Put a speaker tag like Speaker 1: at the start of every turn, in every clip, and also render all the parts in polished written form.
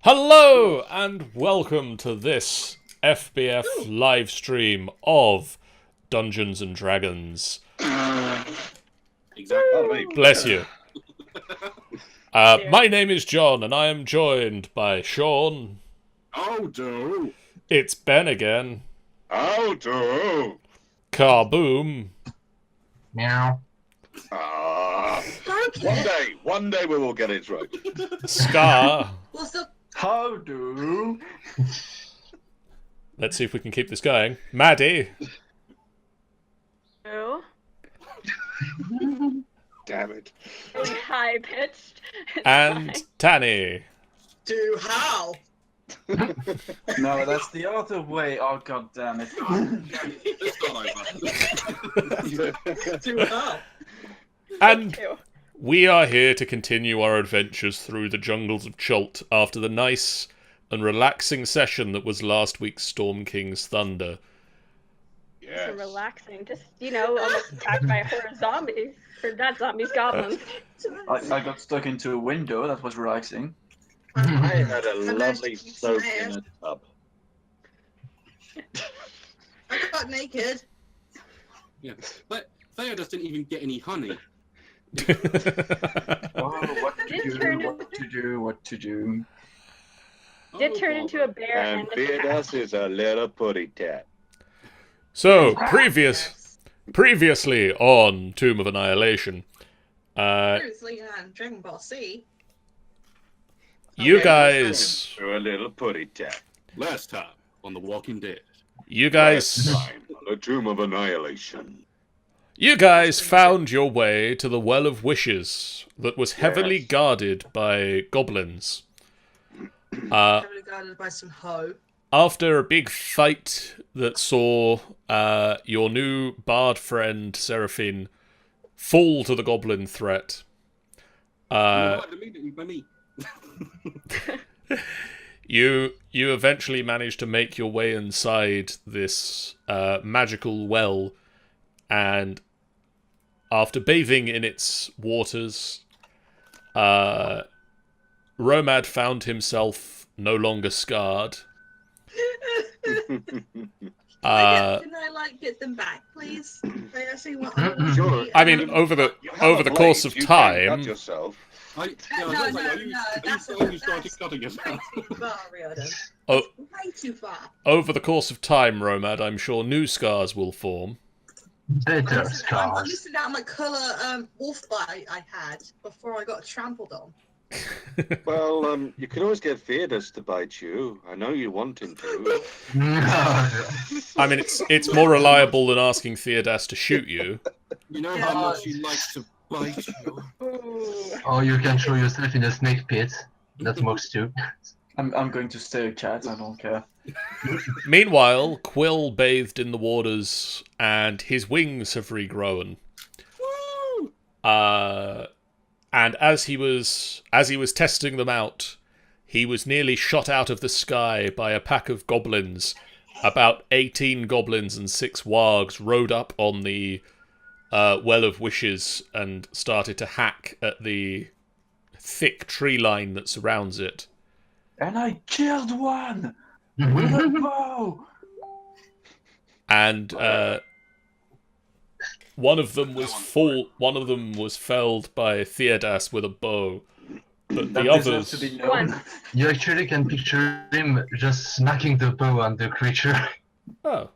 Speaker 1: Hello and welcome to this FBF live stream of Dungeons and Dragons.
Speaker 2: Exactly.
Speaker 1: Bless you. My name is John and I am joined by Sean.
Speaker 2: Oh, do.
Speaker 1: It's Ben again.
Speaker 2: Oh, do.
Speaker 1: Kaboom.
Speaker 3: Meow.
Speaker 2: One day we will get it right.
Speaker 1: Scar.
Speaker 4: What's up?
Speaker 3: How do?
Speaker 1: Let's see if we can keep this going. Maddie.
Speaker 5: Hello.
Speaker 2: Damn it.
Speaker 5: Really high pitched.
Speaker 1: And Tanny.
Speaker 4: Do how?
Speaker 3: No, that's the other way. Oh, god damn it.
Speaker 2: It's not over.
Speaker 4: Do how?
Speaker 1: And we are here to continue our adventures through the jungles of Chult after the nice and relaxing session that was last week's Storm King's Thunder.
Speaker 2: Yes.
Speaker 5: So relaxing. Just, almost attacked by a horde of zombies. Or not zombies, goblins.
Speaker 3: I got stuck into a window. That was relaxing.
Speaker 2: I had a lovely soak in a tub.
Speaker 4: I got naked.
Speaker 6: Yeah, but Theodos didn't even get any honey.
Speaker 3: Oh, what to do.
Speaker 5: Did turn into a bear
Speaker 2: And
Speaker 5: and a
Speaker 2: Theodos is a little putty tat.
Speaker 1: So, previously on Tomb of Annihilation,
Speaker 4: Seriously, Dragon Ball C.
Speaker 1: you guys,
Speaker 2: You're a little putty tat.
Speaker 6: Last time on The Walking Dead.
Speaker 1: you guys
Speaker 2: Time on the Tomb of Annihilation.
Speaker 1: found your way to the Well of Wishes that was heavily
Speaker 2: Yes.
Speaker 1: guarded by goblins.
Speaker 4: Heavily guarded by some hoe.
Speaker 1: After a big fight that saw your new bard friend Seraphine fall to the goblin threat,
Speaker 6: Immediately by me.
Speaker 1: you eventually managed to make your way inside this magical well, and after bathing in its waters, Romad found himself no longer scarred.
Speaker 4: Can I get them back, please? May I see what I want to
Speaker 2: Sure.
Speaker 4: see?
Speaker 1: I mean, over the course of
Speaker 2: You
Speaker 1: time,
Speaker 2: can't cut yourself.
Speaker 6: I
Speaker 4: No,
Speaker 6: was like, are
Speaker 4: that's
Speaker 6: you started cutting
Speaker 4: way
Speaker 6: yourself?
Speaker 4: too far, Riordan.
Speaker 1: Oh.
Speaker 4: Way too far.
Speaker 1: over the course of time, Romad, I'm sure new scars will form.
Speaker 3: Better
Speaker 4: I'm
Speaker 3: scars.
Speaker 4: missing out my colour wolf bite I had before I got trampled on.
Speaker 2: Well, you can always get Theodos to bite you. I know you want him to.
Speaker 3: No.
Speaker 1: I mean, it's more reliable than asking Theodas to shoot you.
Speaker 6: You know how much he likes to bite you.
Speaker 5: Ooh.
Speaker 3: Or you can show yourself in a snake pit. That works too. I'm going to stay chat, I don't care.
Speaker 1: Meanwhile, Quill bathed in the waters, and his wings have regrown.
Speaker 6: Woo!
Speaker 1: And as he was testing them out, he was nearly shot out of the sky by a pack of goblins. About 18 goblins and 6 wargs rode up on the Well of Wishes and started to hack at the thick tree line that surrounds it.
Speaker 3: And I killed one! With a bow!
Speaker 1: And one of them was felled by Theodas with a bow. But
Speaker 3: That
Speaker 1: the
Speaker 3: deserves
Speaker 1: others,
Speaker 3: to be known. You actually can picture him just smacking the bow on the creature.
Speaker 1: oh,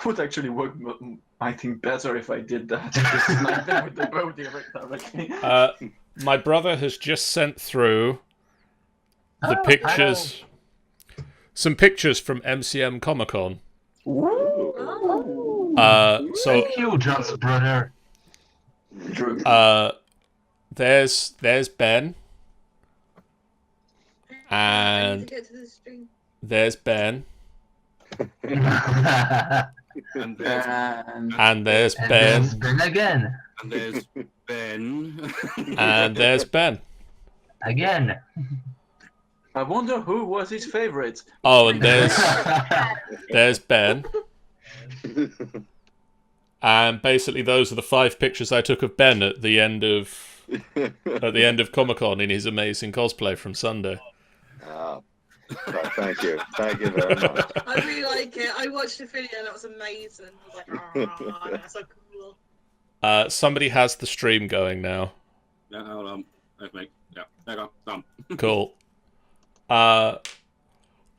Speaker 3: Would actually work, I think, better if I did that. Just smack them with the bow directly.
Speaker 1: my brother has just sent through the pictures, some pictures from MCM Comic Con. So
Speaker 3: Thank you, John's brother. True.
Speaker 1: there's Ben,
Speaker 4: I
Speaker 1: and
Speaker 4: need to get to the stream.
Speaker 1: there's Ben,
Speaker 6: And there's,
Speaker 1: and there's
Speaker 3: And
Speaker 1: Ben,
Speaker 3: there's Ben again.
Speaker 6: and there's Ben.
Speaker 1: and there's Ben.
Speaker 3: Again. I wonder who was his favorite.
Speaker 1: Oh, and there's Ben. And basically, those are the 5 pictures I took of Ben at the end of Comic-Con in his amazing cosplay from Sunday.
Speaker 2: Ah, right, thank you. Thank you very much.
Speaker 4: I really like it. I watched the video and it was amazing. I was like, oh, that's so cool.
Speaker 1: Somebody has the stream going now.
Speaker 6: Yeah, hold on. Let's make. Yeah, there you go. Done.
Speaker 1: Cool.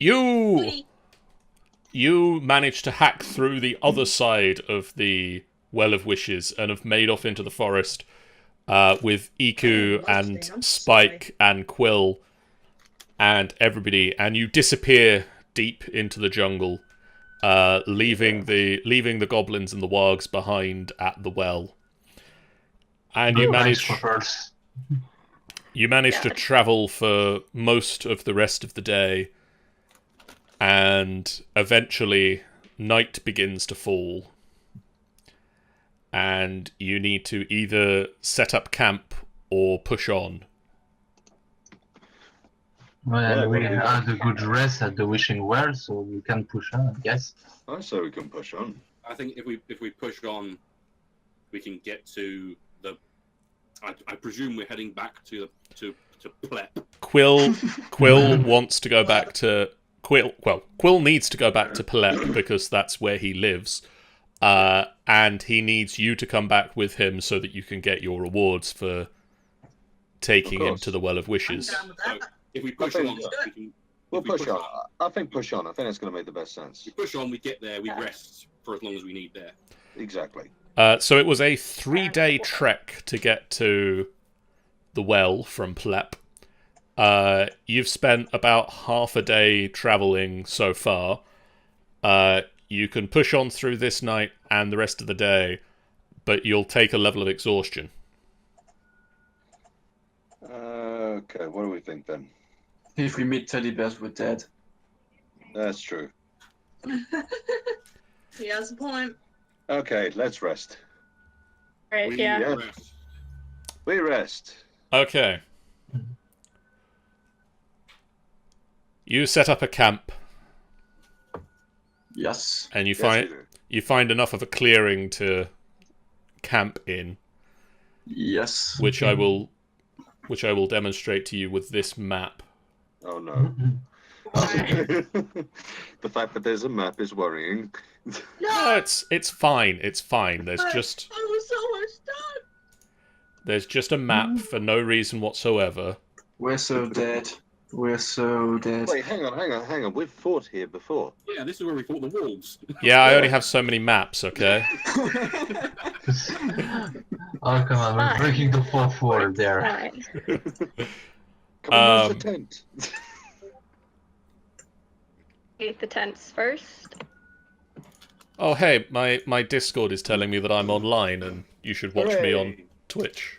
Speaker 4: Goody.
Speaker 1: You managed to hack through the other side of the Well of Wishes and have made off into the forest with Iku and Spike and Quill and everybody, and you disappear deep into the jungle, leaving the goblins and the wargs behind at the well. And you manage to travel for most of the rest of the day. And eventually, night begins to fall. And you need to either set up camp or push on.
Speaker 7: Well, we had a good rest at the Wishing Well, so we can push on, I guess.
Speaker 2: I say we can push on.
Speaker 6: I think if we push on, we can get to the. I presume we're heading back to Plep.
Speaker 1: Quill wants to go back to Quill needs to go back to Plep because that's where he lives. And he needs you to come back with him so that you can get your rewards for taking him to the Well of Wishes.
Speaker 4: I'm down with that.
Speaker 6: So if we push on,
Speaker 2: We'll push on. I think push on. I think that's going to make the best sense.
Speaker 6: We push on, we get there, we rest for as long as we need there.
Speaker 2: Exactly.
Speaker 1: So it was a 3-day trek to get to the well from Plep. You've spent about half a day travelling so far. You can push on through this night and the rest of the day, but you'll take a level of exhaustion.
Speaker 2: Okay, what do we think then?
Speaker 3: If we meet teddy bears, we're dead.
Speaker 2: That's true.
Speaker 4: He has a point.
Speaker 2: Okay, let's rest.
Speaker 5: Right,
Speaker 6: We
Speaker 5: yeah.
Speaker 6: rest.
Speaker 2: We rest.
Speaker 1: Okay. You set up a camp,
Speaker 3: Yes.
Speaker 1: and you
Speaker 2: Yes, we do.
Speaker 1: find enough of a clearing to camp in,
Speaker 3: Yes.
Speaker 1: which I will demonstrate to you with this map.
Speaker 2: Oh no. The fact that there's a map is worrying.
Speaker 1: No, it's fine. It's fine. There's just
Speaker 4: I was almost done.
Speaker 1: a map for no reason whatsoever.
Speaker 3: We're so dead. We're so dead.
Speaker 2: Wait, hang on. We've fought here before.
Speaker 6: Yeah, this is where we fought the wolves.
Speaker 1: Yeah, I only have so many maps. Okay.
Speaker 7: Oh, come on, we're
Speaker 5: Fine.
Speaker 7: breaking the fourth wall there.
Speaker 5: Fine.
Speaker 2: Come on, where's the tent?
Speaker 5: Eat the tents first.
Speaker 1: Oh hey, my Discord is telling me that I'm online and you should watch me on
Speaker 2: Hooray.
Speaker 1: Twitch.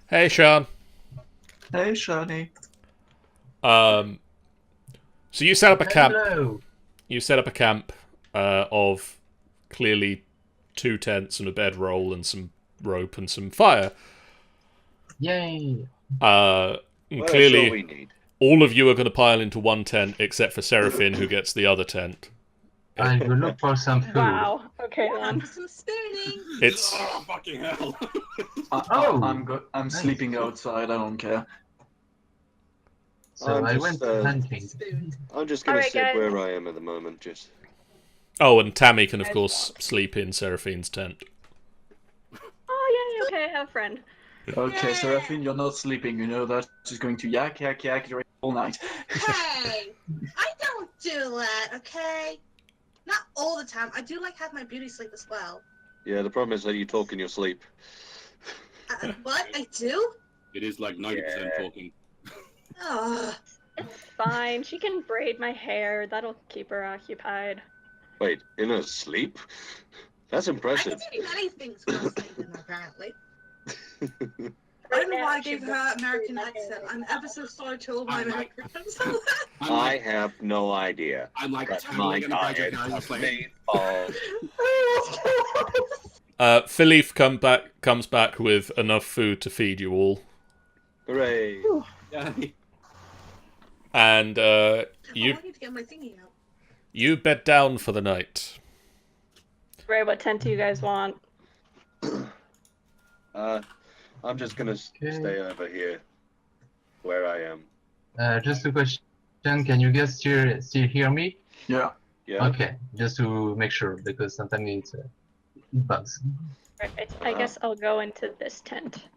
Speaker 1: Hey Sean.
Speaker 3: Hey, Shani.
Speaker 1: So you set up a camp.
Speaker 7: Hello.
Speaker 1: You set up a camp of clearly 2 tents and a bedroll and some rope and some fire.
Speaker 7: Yay.
Speaker 1: And
Speaker 2: Well, that's all
Speaker 1: clearly,
Speaker 2: we need.
Speaker 1: all of you are going to pile into one tent except for Seraphine, who gets the other tent.
Speaker 7: I will look for some food.
Speaker 5: Wow. Okay
Speaker 4: I'm
Speaker 5: then.
Speaker 4: some spooning.
Speaker 1: It's
Speaker 6: Oh, fucking hell.
Speaker 7: Oh.
Speaker 3: I'm
Speaker 7: Nice.
Speaker 3: sleeping outside. I don't care.
Speaker 7: So
Speaker 2: I'm
Speaker 7: I
Speaker 2: just,
Speaker 7: went hunting.
Speaker 4: Spooned.
Speaker 2: I'm just going to
Speaker 5: Alright,
Speaker 2: sit
Speaker 5: guys.
Speaker 2: where I am at the moment. Just
Speaker 1: oh, and Tammy can of course sleep in Seraphine's tent.
Speaker 5: Oh yeah, okay, have a friend.
Speaker 3: Okay,
Speaker 4: Yay.
Speaker 3: Seraphine, you're not sleeping. You know that. She's going to yak during all night.
Speaker 4: Hey, I don't do that, okay? Not all the time. I do like have my beauty sleep as well.
Speaker 2: yeah. The problem is that you talk in your sleep.
Speaker 4: What? I do?
Speaker 6: It is like 90% talking.
Speaker 4: Oh,
Speaker 5: It's fine. She can braid my hair. That'll keep her occupied.
Speaker 2: Wait, in her sleep? That's
Speaker 4: I
Speaker 2: impressive.
Speaker 4: can do many things while sleeping, apparently. I
Speaker 5: Right
Speaker 4: don't know
Speaker 5: now,
Speaker 4: why I
Speaker 5: she
Speaker 4: gave
Speaker 5: does
Speaker 4: her
Speaker 5: keep
Speaker 4: American
Speaker 5: my
Speaker 4: accent.
Speaker 5: hair.
Speaker 4: I'm ever so sorry to all my
Speaker 6: I'm like-
Speaker 4: Americans.
Speaker 6: I'm
Speaker 2: I
Speaker 6: like,
Speaker 2: have no idea.
Speaker 6: I'm like
Speaker 2: But
Speaker 6: tattling
Speaker 2: my
Speaker 6: and
Speaker 2: diet
Speaker 6: I
Speaker 2: has
Speaker 6: was like,
Speaker 2: made all.
Speaker 1: Philippe comes back with enough food to feed you all,
Speaker 2: Hooray!
Speaker 6: yeah.
Speaker 1: and
Speaker 4: I
Speaker 1: you
Speaker 4: need to get my thingy out.
Speaker 1: you bed down for the night.
Speaker 5: Right, what tent do you guys want?
Speaker 2: I'm just gonna
Speaker 7: Okay.
Speaker 2: stay over here, where I am.
Speaker 7: Just a question. Can you guys still hear me?
Speaker 3: Yeah.
Speaker 2: Yeah.
Speaker 7: Okay, just to make sure, because sometimes it bugs.
Speaker 5: Right, I guess I'll go into this tent.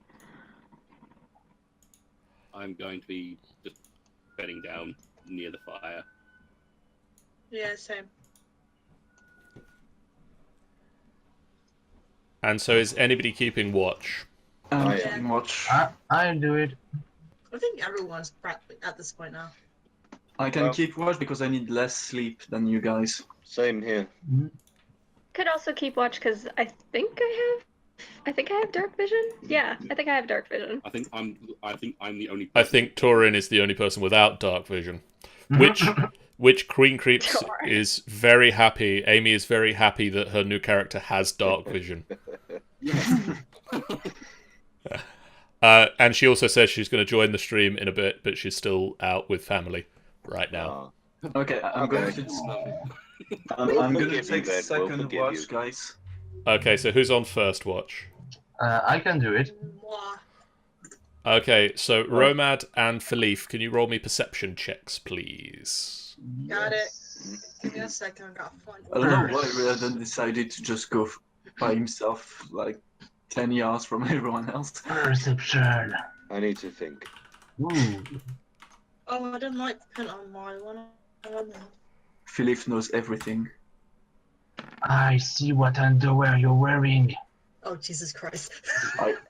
Speaker 6: I'm going to be just bedding down near the fire.
Speaker 4: Yeah, same.
Speaker 1: And so is anybody keeping watch?
Speaker 3: I'm
Speaker 2: yeah.
Speaker 3: keeping watch.
Speaker 7: I'll do it.
Speaker 4: I think everyone's practically at this point now.
Speaker 3: I can
Speaker 2: Well-
Speaker 3: keep watch because I need less sleep than you guys.
Speaker 2: Same here.
Speaker 5: Could also keep watch because I think I have dark vision. Yeah, I think I have dark vision.
Speaker 6: I think I'm the only.
Speaker 1: I think Torin is the only person without dark vision. Which Queen Creeps
Speaker 5: Sure.
Speaker 1: is very happy. Amy is very happy that her new character has dark vision. And she also says she's going to join the stream in a bit, but she's still out with family right now.
Speaker 3: Okay, I'm going
Speaker 2: Okay.
Speaker 3: to.
Speaker 2: We'll
Speaker 3: I'm going to
Speaker 2: forgive you,
Speaker 3: take
Speaker 2: Ben, we'll
Speaker 3: second
Speaker 2: forgive
Speaker 3: watch,
Speaker 2: you.
Speaker 3: guys.
Speaker 1: Okay, so who's on first watch?
Speaker 7: I can do it.
Speaker 4: Mwah.
Speaker 1: Okay, so Romad and Philippe, can you roll me perception checks, please?
Speaker 4: Got it. Give me a second, I gotta find
Speaker 3: I don't know why Redden decided to just go by himself, like 10 yards from everyone else.
Speaker 7: Perception.
Speaker 2: I need to think.
Speaker 7: Ooh.
Speaker 4: Oh, I didn't like the pen on my one. I don't know.
Speaker 3: Philip knows everything.
Speaker 7: I see what underwear you're wearing.
Speaker 4: Oh, Jesus Christ.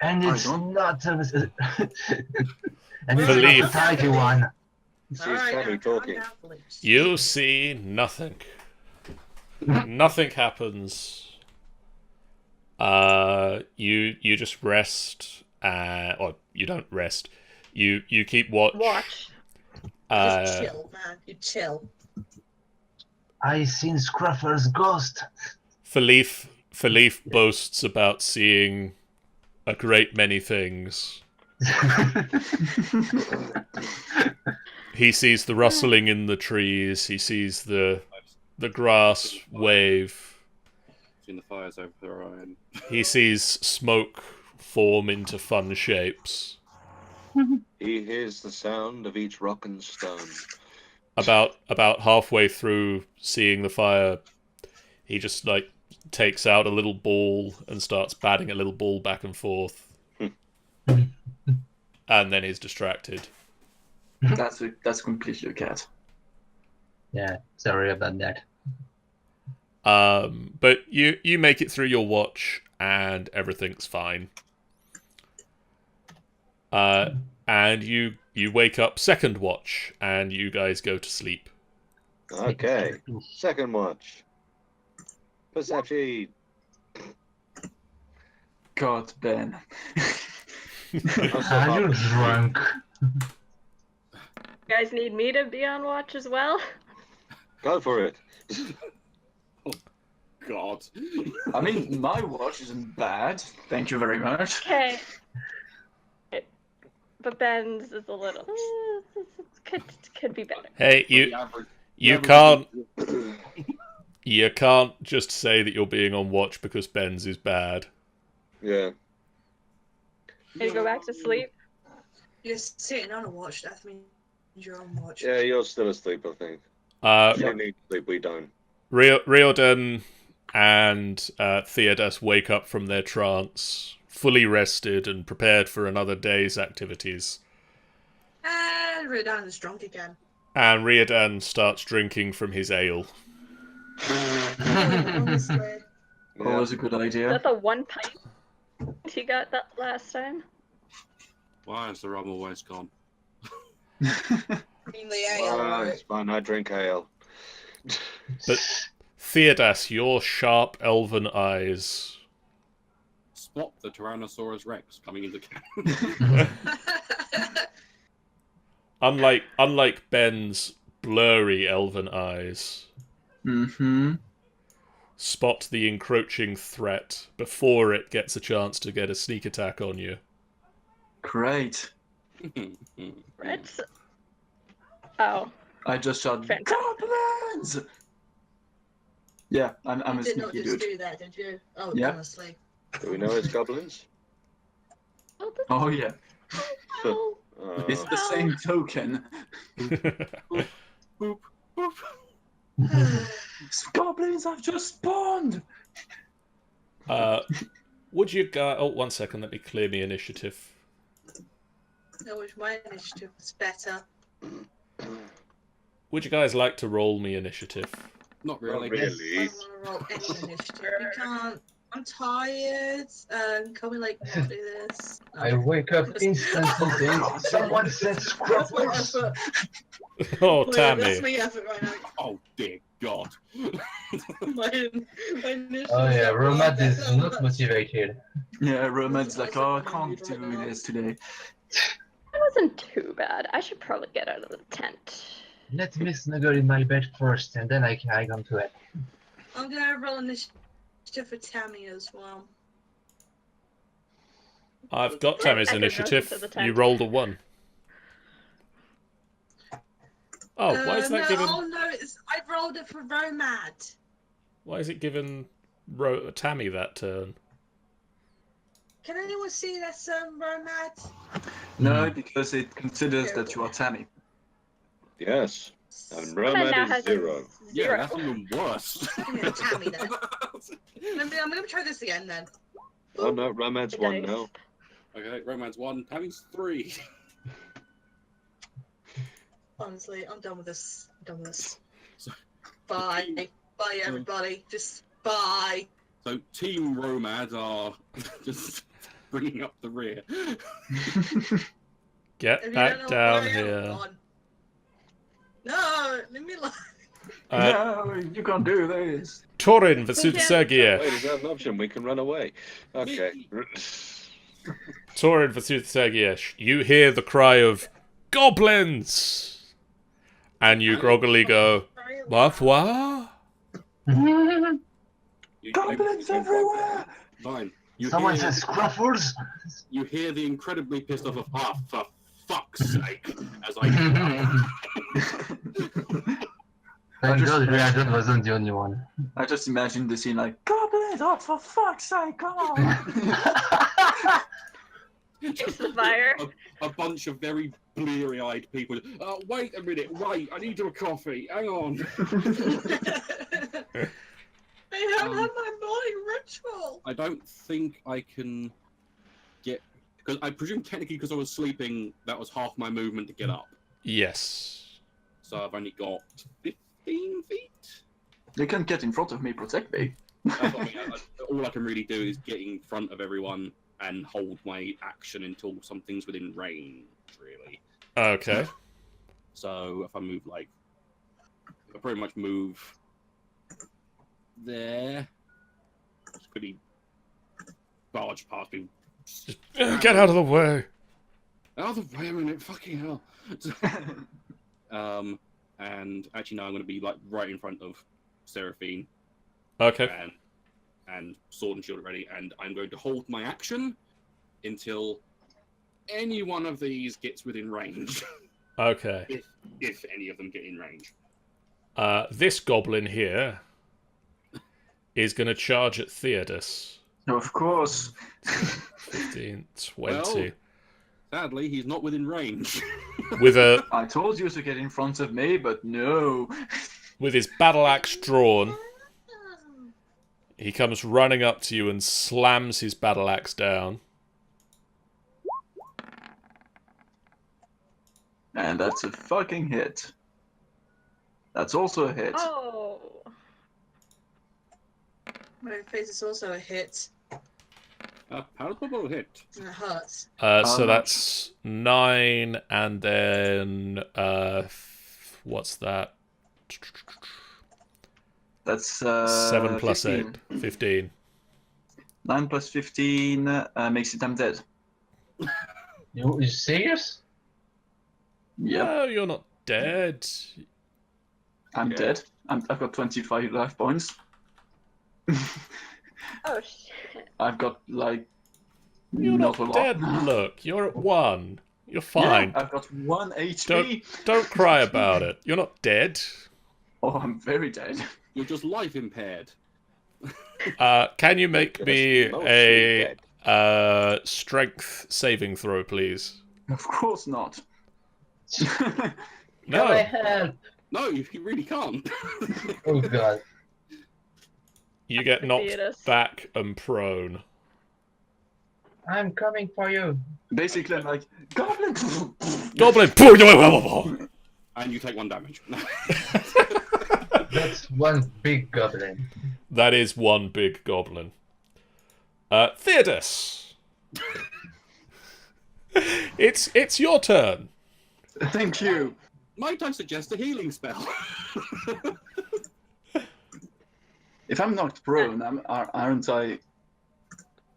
Speaker 7: And
Speaker 3: I
Speaker 7: it's
Speaker 3: don't-
Speaker 7: not a... and it's
Speaker 1: Believe.
Speaker 7: not a tidy one.
Speaker 2: She's
Speaker 4: Alright,
Speaker 2: Tammy
Speaker 4: now,
Speaker 2: talking.
Speaker 4: calm down, please.
Speaker 1: You see nothing. Nothing happens. You just rest, or you don't rest. You keep watch.
Speaker 5: Watch.
Speaker 4: Just chill, man. You chill.
Speaker 7: I seen Scruffer's ghost.
Speaker 1: Philippe boasts about seeing a great many things. He sees the rustling in the trees. He sees the grass wave.
Speaker 6: Seen the fires over the horizon.
Speaker 1: He sees smoke form into fun shapes.
Speaker 2: He hears the sound of each rock and stone.
Speaker 1: About halfway through seeing the fire, he just takes out a little ball and starts batting a little ball back and forth. And then he's distracted.
Speaker 3: That's completely a cat.
Speaker 7: Yeah, sorry about that.
Speaker 1: But you make it through your watch and everything's fine. And you wake up second watch and you guys go to sleep.
Speaker 2: Okay. Second watch. Perception.
Speaker 3: God, Ben.
Speaker 2: I'm so
Speaker 7: Are you
Speaker 2: happy.
Speaker 7: drunk?
Speaker 5: You guys need me to be on watch as well?
Speaker 2: Go for it.
Speaker 6: God.
Speaker 3: I mean, my watch isn't bad. Thank you very much.
Speaker 5: Okay. But Ben's is a little. Could be better.
Speaker 1: Hey, you
Speaker 6: The average-
Speaker 1: you
Speaker 6: the
Speaker 1: can't
Speaker 6: average-
Speaker 1: you can't just say that you're being on watch because Ben's is bad.
Speaker 2: Yeah.
Speaker 5: Can you go back to sleep?
Speaker 4: You're sitting on a watch, that means you're on watch.
Speaker 2: Yeah, you're still asleep, I think. You
Speaker 1: Yeah.
Speaker 2: need sleep, we don't.
Speaker 1: Riordan and Theodas wake up from their trance, fully rested and prepared for another day's activities.
Speaker 4: And Riordan is drunk again.
Speaker 1: And Riordan starts drinking from his ale.
Speaker 4: Honestly.
Speaker 2: Yeah.
Speaker 3: Always a good
Speaker 5: Is
Speaker 3: idea.
Speaker 5: that the one pint he got that last time?
Speaker 6: Why is the rum always gone?
Speaker 4: I mean, the ale,
Speaker 2: Ah,
Speaker 4: right?
Speaker 2: it's fine, I drink ale.
Speaker 1: But Theodas, your sharp elven eyes.
Speaker 6: Spot the Tyrannosaurus Rex coming into camp.
Speaker 1: Unlike Ben's blurry elven eyes,
Speaker 3: Mm-hmm.
Speaker 1: spot the encroaching threat before it gets a chance to get a sneak attack on you.
Speaker 3: Great.
Speaker 5: Reds? Oh.
Speaker 3: I just shot
Speaker 5: Fantastic.
Speaker 3: goblins. Yeah, I'm
Speaker 4: You
Speaker 3: a
Speaker 4: did not
Speaker 3: sneaky
Speaker 4: just
Speaker 3: dude.
Speaker 4: do that, did you? Oh,
Speaker 3: Yeah.
Speaker 4: honestly.
Speaker 2: Do we know it's goblins?
Speaker 3: Oh yeah.
Speaker 5: Oh,
Speaker 3: It's the same token.
Speaker 6: Boop, boop.
Speaker 3: Goblins have just spawned!
Speaker 1: Would you guys... Oh, 1 second. Let me clear the initiative.
Speaker 4: I wish my initiative was better.
Speaker 1: Would you guys like to roll me initiative?
Speaker 6: Not
Speaker 2: Not
Speaker 6: really.
Speaker 4: I
Speaker 2: really.
Speaker 4: don't want to roll any initiative. You can't. I'm tired. Can we like not do this?
Speaker 7: I wake up instantly saying, someone said
Speaker 4: That's
Speaker 7: scruffles!
Speaker 4: my effort.
Speaker 1: Oh,
Speaker 4: That's
Speaker 1: Tammy.
Speaker 4: my effort right now.
Speaker 6: Oh dear God.
Speaker 4: my initiative.
Speaker 7: Oh yeah, Romad is
Speaker 4: that
Speaker 7: not
Speaker 4: much.
Speaker 7: motivated.
Speaker 3: Yeah, Romad's like, oh, I can't do this today.
Speaker 5: It wasn't too bad. I should probably get out of the tent.
Speaker 7: Let me snuggle in my bed first, and then I can hang on to it.
Speaker 4: I'm gonna roll initiative for Tammy as well.
Speaker 1: I've got Tammy's
Speaker 5: I did notice
Speaker 1: initiative.
Speaker 5: at the tent.
Speaker 1: You rolled a 1. Oh, why is that
Speaker 4: no,
Speaker 1: given...
Speaker 4: Oh no, I rolled it for Romad.
Speaker 1: Why is it given Tammy that turn?
Speaker 4: Can anyone see this, Romad?
Speaker 3: No, because it considers that you are Tammy.
Speaker 2: Yes. And
Speaker 5: Romad now
Speaker 2: Romad
Speaker 5: has
Speaker 2: is 0.
Speaker 6: Yeah,
Speaker 5: Zero.
Speaker 6: that's even worse.
Speaker 4: Yeah, Tammy then. I'm gonna try this again then.
Speaker 2: Oh no, Romad's 1
Speaker 5: Nice.
Speaker 2: now.
Speaker 6: Okay, Romance 1, Tammy's 3.
Speaker 4: Honestly, I'm done with this. I'm done with this.
Speaker 6: So-
Speaker 4: Bye. Bye, everybody. Just bye.
Speaker 6: So Team Romad are just bringing up the rear.
Speaker 1: Get
Speaker 4: If you don't
Speaker 1: back
Speaker 4: know
Speaker 1: down
Speaker 4: where I am,
Speaker 1: here.
Speaker 4: gone. No, leave me alone.
Speaker 3: No, you can't do this.
Speaker 1: Torin versus Sergia.
Speaker 2: Wait, is that an option? We can run away. Okay.
Speaker 1: Torin versus Sergia. You hear the cry of goblins, and you groggily go, "What?
Speaker 3: Goblins everywhere!
Speaker 6: Fine. You
Speaker 7: Someone
Speaker 6: hear,
Speaker 7: says scruffles!
Speaker 6: you hear the incredibly pissed off of, for fuck's sake, as I...
Speaker 7: Thank God Reardon wasn't the only one.
Speaker 3: I just imagined the scene like, Goblins, oh, for fuck's sake, come on!
Speaker 5: Fix the fire.
Speaker 6: A bunch of very bleary-eyed people. Wait a minute, wait, I need a coffee, hang on.
Speaker 4: I don't have my morning ritual.
Speaker 6: I don't think I can get... Because I presume technically because I was sleeping, that was half my movement to get up.
Speaker 1: Yes."
Speaker 6: So I've only got 15 feet?
Speaker 3: You can get in front of me, protect me.
Speaker 6: That's what I mean. All I can really do is get in front of everyone and hold my action until something's within range, really.
Speaker 1: Okay.
Speaker 6: So if I move like... I pretty much move... there. Just quickly barge past me.
Speaker 1: Just get out of the way.
Speaker 6: Out of the way a minute, fucking hell. And actually now I'm going to be like right in front of Seraphine
Speaker 1: Okay.
Speaker 6: and sword and shield ready, and I'm going to hold my action until any one of these gets within range.
Speaker 1: Okay.
Speaker 6: if any of them get in range.
Speaker 1: This goblin here is going to charge at Theodos.
Speaker 3: Of course.
Speaker 1: 15, 20.
Speaker 6: Well, sadly, he's not within range.
Speaker 1: With a
Speaker 3: I told you to get in front of me, but no.
Speaker 1: with his battle axe drawn, he comes running up to you and slams his battle axe down.
Speaker 3: And that's a fucking hit. That's also a hit.
Speaker 5: Oh.
Speaker 4: My face is also a hit.
Speaker 6: A palpable hit.
Speaker 4: And it hurts.
Speaker 1: So
Speaker 3: much?
Speaker 1: that's 9, and then what's that?
Speaker 3: That's
Speaker 1: 7 plus
Speaker 3: 15.
Speaker 1: 8, 15.
Speaker 3: 9 plus 15 makes it I'm dead.
Speaker 7: You serious?
Speaker 3: Yep,
Speaker 1: No, you're not dead.
Speaker 3: I'm
Speaker 2: Yeah.
Speaker 3: dead. I've got 25 life points.
Speaker 5: Oh shit.
Speaker 3: I've got like
Speaker 1: You're
Speaker 3: not
Speaker 1: not
Speaker 3: a lot.
Speaker 1: dead. Look, you're at 1. You're fine.
Speaker 3: Yeah, I've got 1 HP.
Speaker 1: Don't cry about it. You're not dead.
Speaker 3: Oh, I'm very dead.
Speaker 6: You're just life impaired.
Speaker 1: Can you make
Speaker 2: Yes,
Speaker 1: me
Speaker 2: mostly
Speaker 1: a
Speaker 2: dead.
Speaker 1: strength saving throw, please?
Speaker 3: Of course not.
Speaker 1: No.
Speaker 7: Can I help?
Speaker 6: No, you really can't.
Speaker 7: Oh god.
Speaker 1: You get knocked
Speaker 5: Theatus.
Speaker 1: back and prone.
Speaker 7: I'm coming for you.
Speaker 3: Basically, I'm like, goblin!
Speaker 1: Goblin!
Speaker 6: And you take 1 damage.
Speaker 7: That's one big goblin.
Speaker 1: That is one big goblin. Theodos. It's your turn.
Speaker 3: Thank you.
Speaker 6: Might I suggest a healing spell?
Speaker 3: If I'm knocked prone, aren't I?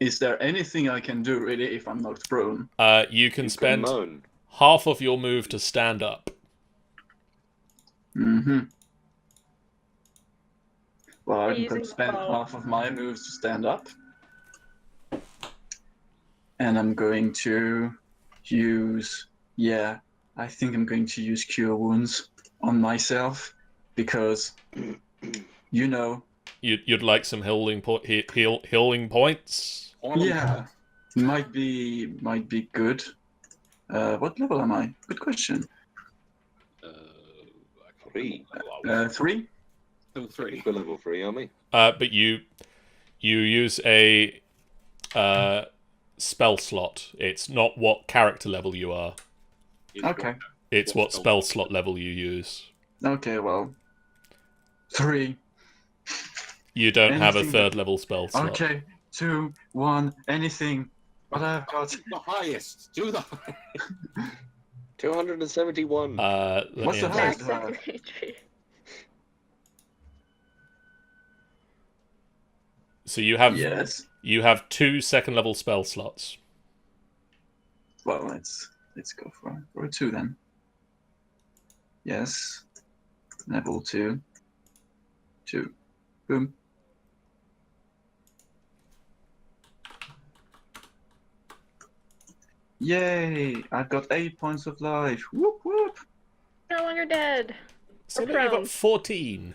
Speaker 3: Is there anything I can do really if I'm knocked prone?
Speaker 1: You can
Speaker 2: You
Speaker 1: spend
Speaker 2: moan.
Speaker 1: half of your move to stand up.
Speaker 3: Mm-hmm. Well, I'm
Speaker 5: Using
Speaker 3: going to spend
Speaker 5: bow.
Speaker 3: half of my moves to stand up. And I'm going to use... Yeah, I think I'm going to use Cure Wounds on myself. Because, you know...
Speaker 1: You'd like some healing points?
Speaker 3: Yeah, might be good. What level am I? Good question.
Speaker 2: 3.
Speaker 3: 3?
Speaker 6: Level 3.
Speaker 2: We're level 3, aren't we?
Speaker 1: But you use a spell slot. It's not what character level you are.
Speaker 3: Okay.
Speaker 1: It's what spell slot level you use.
Speaker 3: Okay, well. 3.
Speaker 1: You don't have a
Speaker 3: Anything
Speaker 1: third level spell slot.
Speaker 3: Okay, 2, 1, anything. What I've got.
Speaker 6: The highest. Do the
Speaker 2: 271.
Speaker 1: Let
Speaker 3: What's
Speaker 1: me
Speaker 3: the
Speaker 1: enter.
Speaker 3: highest?
Speaker 5: Max of your HP.
Speaker 1: So you have
Speaker 3: Yes.
Speaker 1: 2 second level spell slots.
Speaker 3: Well, let's go for a 2 then. Yes. Level 2. 2. Boom. Yay! I've got 8 points of life. Whoop whoop!
Speaker 5: No longer dead.
Speaker 1: So
Speaker 5: Or
Speaker 1: now you've
Speaker 5: prone.
Speaker 1: got 14.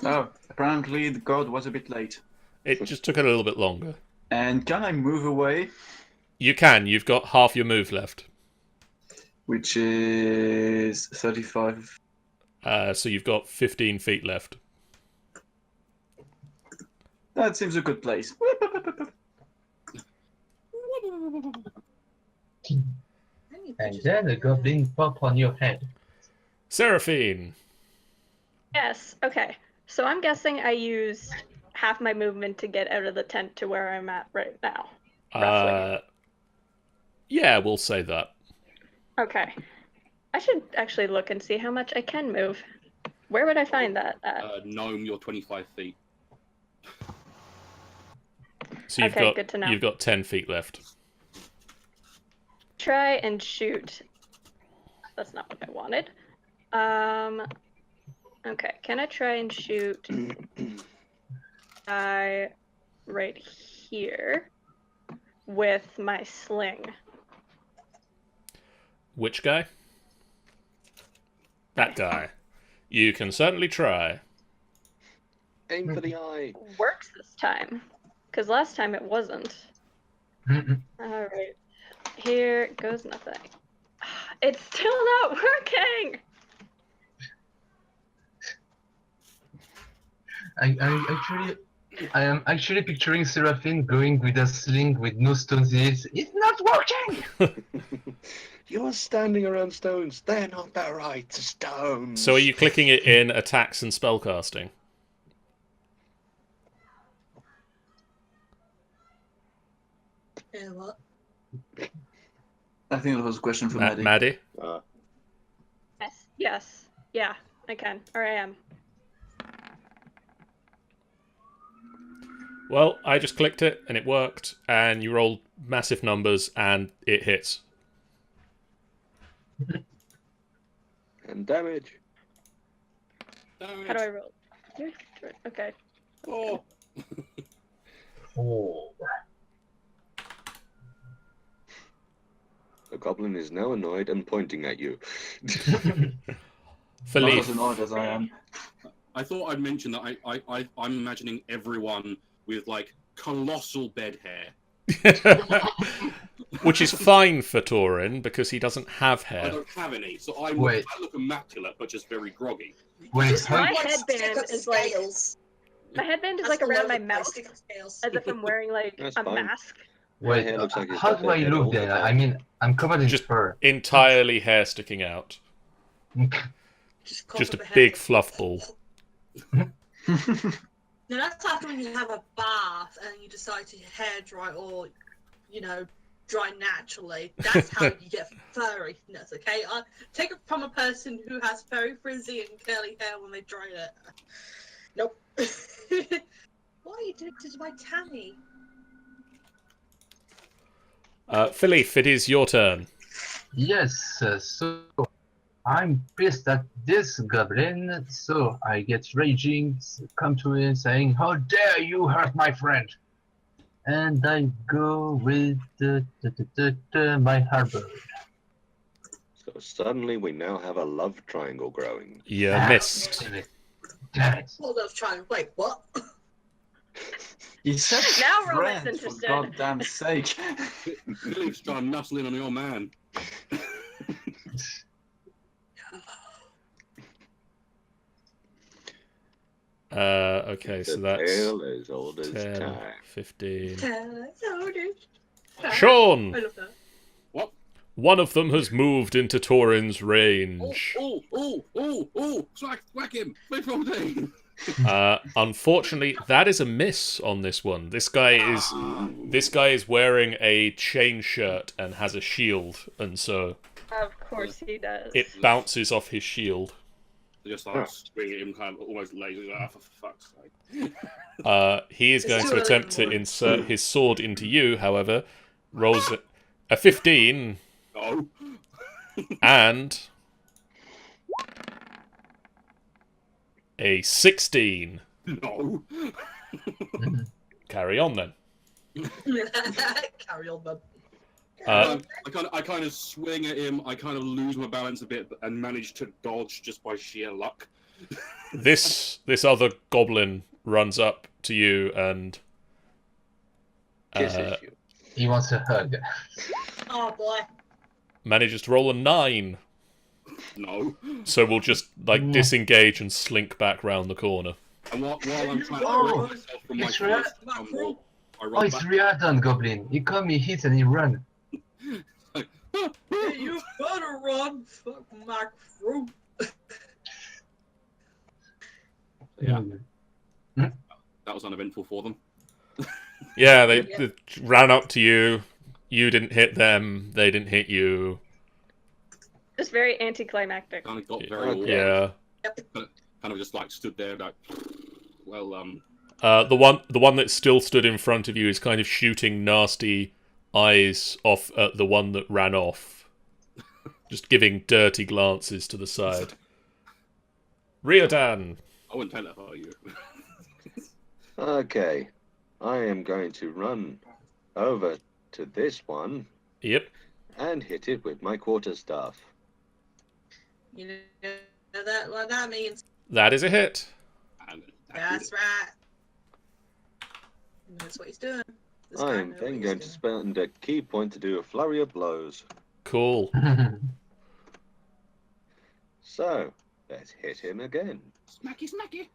Speaker 3: Oh, apparently the god was a bit late.
Speaker 1: It just took a little bit longer.
Speaker 3: And can I move away?
Speaker 1: You can. You've got half your move left.
Speaker 3: Which is 35.
Speaker 1: So you've got 15 feet left.
Speaker 3: That seems a good place.
Speaker 7: And then a goblin pop on your head.
Speaker 1: Seraphine.
Speaker 5: Yes. Okay. So I'm guessing I used half my movement to get out of the tent to where I'm at right now. Roughly.
Speaker 1: Yeah, we'll say that.
Speaker 5: Okay. I should actually look and see how much I can move. Where would I find that at?
Speaker 6: gnome, you're 25 feet.
Speaker 1: So you've
Speaker 5: Okay, good to know.
Speaker 1: You've got 10 feet left.
Speaker 5: Try and shoot. That's not what I wanted. Okay, can I try and shoot guy right here with my sling?
Speaker 1: Which guy? That guy. You can certainly try.
Speaker 2: Aim for the eye.
Speaker 5: Works this time, because last time it wasn't. Alright, here goes nothing. It's still not working!
Speaker 7: I am actually picturing Seraphine going with a sling with no stones in it. It's not working!
Speaker 2: You're standing around stones. They're not the right stones.
Speaker 1: So are you clicking it in attacks and spellcasting?
Speaker 4: What?
Speaker 3: I think that was a question for Maddie.
Speaker 1: Maddie?
Speaker 5: Yes, yes, yeah, I can, or I am.
Speaker 1: Well, I just clicked it and it worked, and you rolled massive numbers and it hits.
Speaker 2: And damage.
Speaker 5: How do I roll? Okay.
Speaker 6: Oh.
Speaker 7: Oh.
Speaker 2: The goblin is now annoyed and pointing at you.
Speaker 1: For
Speaker 3: Not
Speaker 1: Leaf.
Speaker 3: as annoyed as I am.
Speaker 6: I thought I'd mention that I'm imagining everyone with like colossal bed hair.
Speaker 1: Which is fine for Torin, because he doesn't have
Speaker 6: I
Speaker 1: hair.
Speaker 6: don't have any, so I
Speaker 7: Wait.
Speaker 6: look immaculate, but just very groggy.
Speaker 7: Wait,
Speaker 4: Just
Speaker 7: how,
Speaker 5: My
Speaker 4: like
Speaker 5: headband
Speaker 4: stick up
Speaker 5: is like-
Speaker 4: scales.
Speaker 5: My headband is
Speaker 4: That's
Speaker 5: like
Speaker 4: all
Speaker 5: around
Speaker 4: over
Speaker 5: my
Speaker 4: the place,
Speaker 5: mouth,
Speaker 4: stick up scales.
Speaker 5: as if I'm wearing like
Speaker 2: That's
Speaker 5: a
Speaker 2: fine.
Speaker 5: mask.
Speaker 7: wait,
Speaker 2: hair looks like it's
Speaker 7: how
Speaker 2: got
Speaker 7: do
Speaker 2: their
Speaker 7: I
Speaker 2: head
Speaker 7: look
Speaker 2: all the
Speaker 7: then?
Speaker 2: time.
Speaker 7: I mean, I'm covered in
Speaker 1: Just
Speaker 7: fur.
Speaker 1: entirely hair sticking out.
Speaker 4: Just, cough
Speaker 1: Just a
Speaker 4: up hair.
Speaker 1: big fluff ball.
Speaker 4: No, that's after when you have a bath and you decide to hair dry or, dry naturally. That's how you get furriness, okay? Take it from a person who has very frizzy and curly hair when they dry it. Nope. What are you doing to my Tammy?
Speaker 1: Philippe, it is your turn.
Speaker 7: Yes, so I'm pissed at this goblin, so I get raging, come to him saying, "How dare you hurt my friend!" And I go with my harbor.
Speaker 2: So suddenly we now have a love triangle growing.
Speaker 1: You missed.
Speaker 7: Damn it.
Speaker 4: Hold on, trying. Wait, what?
Speaker 3: He said
Speaker 5: Now we're less
Speaker 3: friend, for
Speaker 5: interested.
Speaker 3: goddamn sake.
Speaker 6: Philippe's trying to nuzzle in on your man.
Speaker 1: Okay, so
Speaker 2: The
Speaker 1: that's
Speaker 2: tale as old as
Speaker 1: 10,
Speaker 2: time.
Speaker 1: 15.
Speaker 4: I
Speaker 1: Sean!
Speaker 4: love that.
Speaker 6: What?
Speaker 1: One of them has moved into Torin's range.
Speaker 6: Oh! Whack him! Play all day!
Speaker 1: Unfortunately, that is a miss on this one. This guy is wearing a chain shirt and has a shield, and so
Speaker 5: Of course he does.
Speaker 1: it bounces off his shield.
Speaker 6: Just like swinging him kind of almost lazy. For fuck's sake.
Speaker 1: He is
Speaker 4: It's
Speaker 1: going
Speaker 4: too
Speaker 1: to
Speaker 4: early
Speaker 1: attempt to
Speaker 4: in the
Speaker 1: insert his sword into you, however, rolls a 15
Speaker 6: No.
Speaker 1: and a 16.
Speaker 6: No.
Speaker 1: Carry on then.
Speaker 4: Carry on, bud.
Speaker 6: I kind of swing at him. I kind of lose my balance a bit and manage to dodge just by sheer luck.
Speaker 1: This other goblin runs up to you and
Speaker 2: Kisses you.
Speaker 7: He wants a hug.
Speaker 4: Oh boy.
Speaker 1: manages to roll a 9.
Speaker 6: No.
Speaker 1: So we'll just disengage and slink back round the corner.
Speaker 6: And while I'm trying to
Speaker 7: Oh,
Speaker 6: break myself from my
Speaker 7: it's
Speaker 6: clothes,
Speaker 4: right.
Speaker 6: I
Speaker 7: Oh,
Speaker 6: run
Speaker 7: it's
Speaker 6: back.
Speaker 7: Riordan goblin. He come, he hit, and he run.
Speaker 4: Hey, you better run. Fuck my crew.
Speaker 6: Yeah, that was uneventful for them.
Speaker 1: Yeah, they ran up to you. You didn't hit them. They didn't hit you.
Speaker 5: Just very anticlimactic.
Speaker 6: Kind of got very awkward.
Speaker 1: Yeah.
Speaker 6: Kind of just like stood there like, well,
Speaker 1: The one that still stood in front of you is kind of shooting nasty eyes off at the one that ran off. Just giving dirty glances to the side. Riordan.
Speaker 6: I wouldn't tell that for you.
Speaker 2: Okay, I am going to run over to this one
Speaker 1: Yep.
Speaker 2: and hit it with my quarterstaff.
Speaker 4: You know what that means?
Speaker 1: That is a hit.
Speaker 6: And
Speaker 4: That's right. That's what he's doing. This
Speaker 2: I
Speaker 4: guy
Speaker 2: am
Speaker 4: knows
Speaker 2: then
Speaker 4: what
Speaker 2: going
Speaker 4: he's
Speaker 2: to spend a key point to do a flurry of blows.
Speaker 1: Cool.
Speaker 2: So, let's hit him again.
Speaker 6: smacky.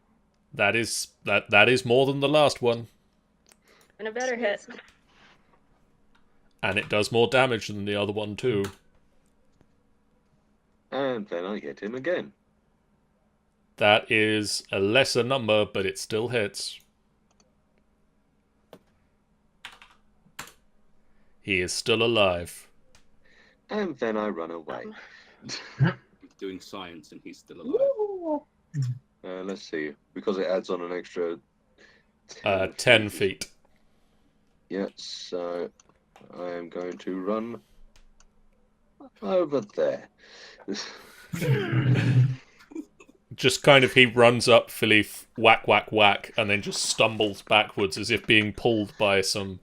Speaker 1: That is more than the last one.
Speaker 5: And a better hit.
Speaker 1: And it does more damage than the other one too.
Speaker 2: And then I hit him again.
Speaker 1: That is a lesser number, but it still hits. He is still alive.
Speaker 2: And then I run away.
Speaker 6: He's doing science and he's still alive.
Speaker 2: Let's see, because it adds on an extra
Speaker 1: 10 feet.
Speaker 2: Yes, so I am going to run over there.
Speaker 1: Just kind of, he runs up, Philippe, whack, whack, whack, and then just stumbles backwards as if being pulled by some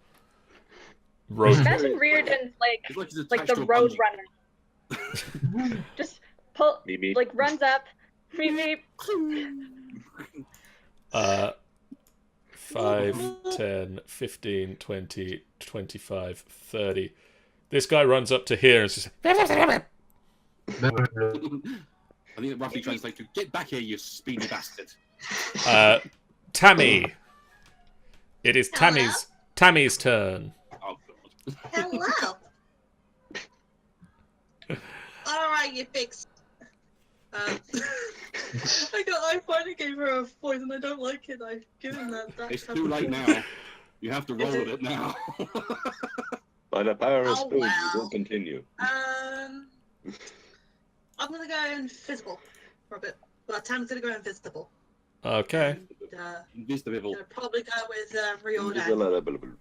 Speaker 1: road.
Speaker 5: Imagine Reardon's
Speaker 6: It's like he's
Speaker 5: like
Speaker 6: attached
Speaker 5: the
Speaker 6: to a
Speaker 5: road
Speaker 6: bungee.
Speaker 5: runner. Just
Speaker 2: Beep, beep.
Speaker 5: like runs up, beep, beep. 5, 10, 15, 20, 25, 30.
Speaker 1: This guy runs up to here and says,
Speaker 6: I think it roughly translates to "Get back here, you speedy bastard."
Speaker 1: Tammy. It is
Speaker 4: Hello?
Speaker 1: Tammy's turn.
Speaker 6: Oh god.
Speaker 4: Hello. All right, you big. I finally gave her a voice, and I don't like it. I've given that.
Speaker 6: It's too late now. You have to roll with it now.
Speaker 2: By the power of
Speaker 4: Oh,
Speaker 2: spoon, we
Speaker 4: well.
Speaker 2: will continue.
Speaker 4: I'm gonna go invisible for a bit. Well, Tam's gonna go invisible.
Speaker 1: Okay.
Speaker 4: And,
Speaker 6: Invisible.
Speaker 4: gonna probably go with Riordan.
Speaker 2: Invisible.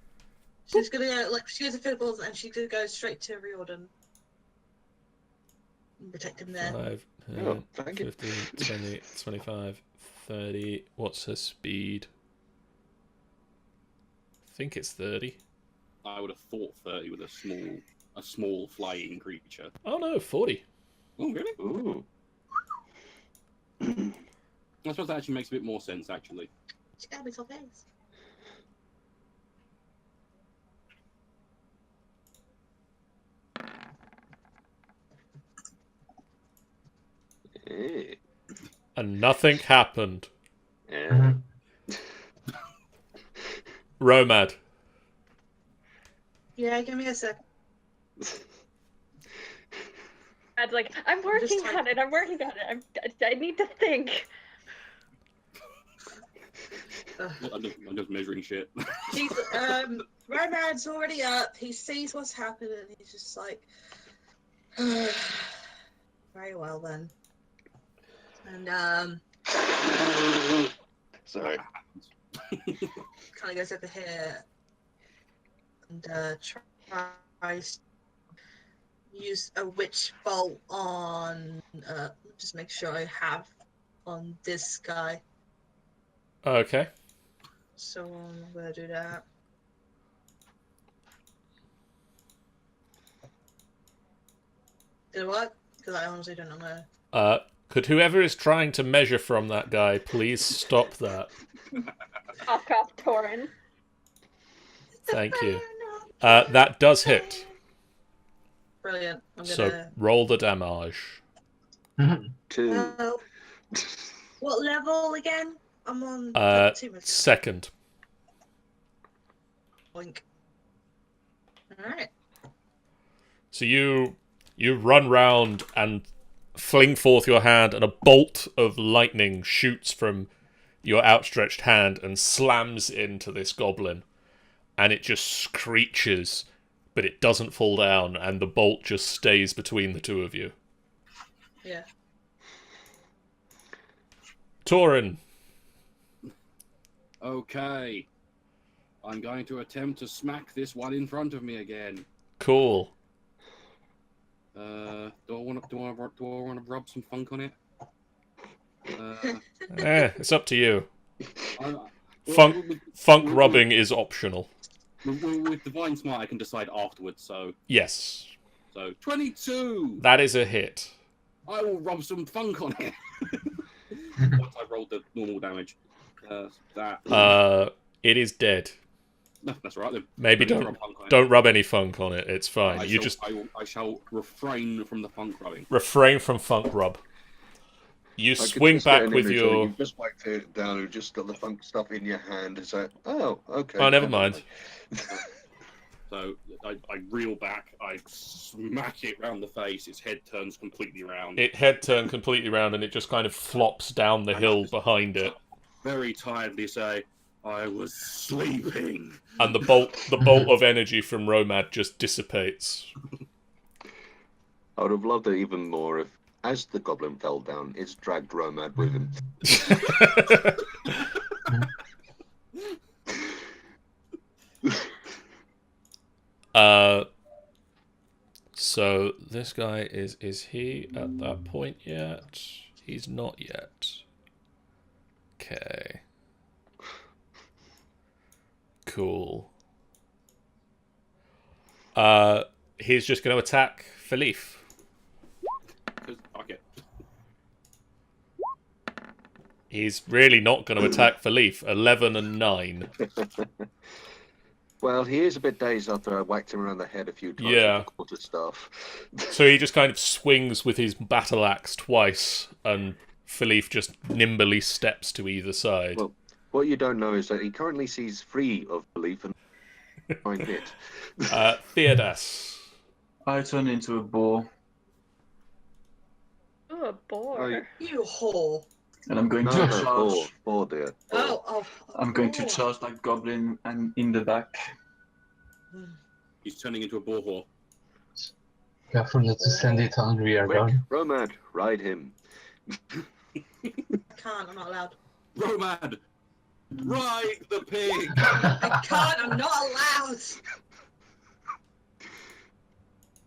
Speaker 4: She's gonna go like she goes invisible, and she's gonna go straight to Riordan and protect him there.
Speaker 1: 5,
Speaker 2: Oh, thank you.
Speaker 1: 15, 20, 25, 30. What's her speed? I think it's 30.
Speaker 6: I would have thought 30 with a small flying creature.
Speaker 1: Oh no, 40.
Speaker 6: Oh really?
Speaker 2: Ooh.
Speaker 6: I suppose that actually makes a bit more sense, actually.
Speaker 4: She got me so fast.
Speaker 2: Hey.
Speaker 1: And nothing happened.
Speaker 2: Yeah.
Speaker 1: Romad.
Speaker 4: Yeah, give me a sec.
Speaker 5: Dad's like, I'm working
Speaker 4: just
Speaker 5: on it. I'm working on it. I need to think.
Speaker 6: I'm just measuring shit.
Speaker 4: He's Romad's already up. He sees what's happening. He's just like, very well then. And
Speaker 2: Sorry.
Speaker 4: kind of goes over here and tries to use a witch bolt on. Just make sure I have on this guy.
Speaker 1: Okay.
Speaker 4: So I'm gonna do that. Do what? Because I honestly don't know.
Speaker 1: Could whoever is trying to measure from that guy please stop that?
Speaker 5: Off, Torin.
Speaker 1: Thank you. That does hit.
Speaker 4: Brilliant. I'm
Speaker 1: So
Speaker 4: gonna.
Speaker 1: roll the damage.
Speaker 2: 2.
Speaker 4: What level again? I'm on. 2 minutes.
Speaker 1: Second.
Speaker 4: Boink. All right.
Speaker 1: So you run round and fling forth your hand, and a bolt of lightning shoots from your outstretched hand and slams into this goblin. And it just screeches, but it doesn't fall down, and the bolt just stays between the two of you.
Speaker 4: Yeah.
Speaker 1: Torin.
Speaker 6: Okay. I'm going to attempt to smack this one in front of me again.
Speaker 1: Cool.
Speaker 6: Do I want to rub some funk on it?
Speaker 1: It's up to you.
Speaker 6: With
Speaker 1: Funk rubbing is optional.
Speaker 6: Divine Smite, I can decide afterwards. So
Speaker 1: Yes.
Speaker 6: 22.
Speaker 1: That is a hit.
Speaker 6: I will rub some funk on it. Once I rolled the normal damage.
Speaker 1: It is dead.
Speaker 6: No, that's all right then.
Speaker 1: Maybe
Speaker 6: I need to rub funk on it.
Speaker 1: don't rub any funk on it. It's fine.
Speaker 6: I shall refrain from the funk rubbing.
Speaker 1: Refrain from funk rub. You
Speaker 2: I could
Speaker 1: swing
Speaker 2: just get
Speaker 1: back
Speaker 2: an
Speaker 1: with
Speaker 2: image
Speaker 1: your.
Speaker 2: of you just whacked it down and just got the funk stuff in your hand. It's like, oh, okay.
Speaker 1: Oh, never mind.
Speaker 6: So I reel back, I smack it round the face, its head turns completely round.
Speaker 1: It head turned completely round, and it just kind of flops down the hill behind it.
Speaker 6: Very tiredly say, I was sleeping.
Speaker 1: And the bolt of energy from Romad just dissipates.
Speaker 2: I would have loved it even more if, as the goblin fell down, it's dragged Romad with him.
Speaker 1: So this guy is he at that point yet? He's not yet. Okay. Cool. He's just going to attack Philippe.
Speaker 6: Fuck it.
Speaker 1: He's really not going to attack Philippe. 11 and 9.
Speaker 2: Well, he is a bit dazed after I whacked him around the head a few times
Speaker 1: Yeah.
Speaker 2: with the quarterstaff.
Speaker 1: So he just kind of swings with his battle axe twice, and Philippe just nimbly steps to either side.
Speaker 2: Well, what you don't know is that he currently sees 3 of belief and 9 hit.
Speaker 1: Theodas.
Speaker 3: I turn into a boar,
Speaker 5: Ooh, a boar.
Speaker 4: You whore.
Speaker 3: and I'm going to
Speaker 2: No,
Speaker 3: charge.
Speaker 2: four, dear.
Speaker 4: Oh,
Speaker 3: I'm going to
Speaker 4: boar.
Speaker 3: charge that goblin and in the back.
Speaker 6: He's turning into a boar whore.
Speaker 7: Careful not to send it on rear
Speaker 2: Quick,
Speaker 7: guard.
Speaker 2: Romad, ride him.
Speaker 4: I can't, I'm not allowed.
Speaker 6: Romad, ride the pig.
Speaker 4: I can't, I'm not allowed.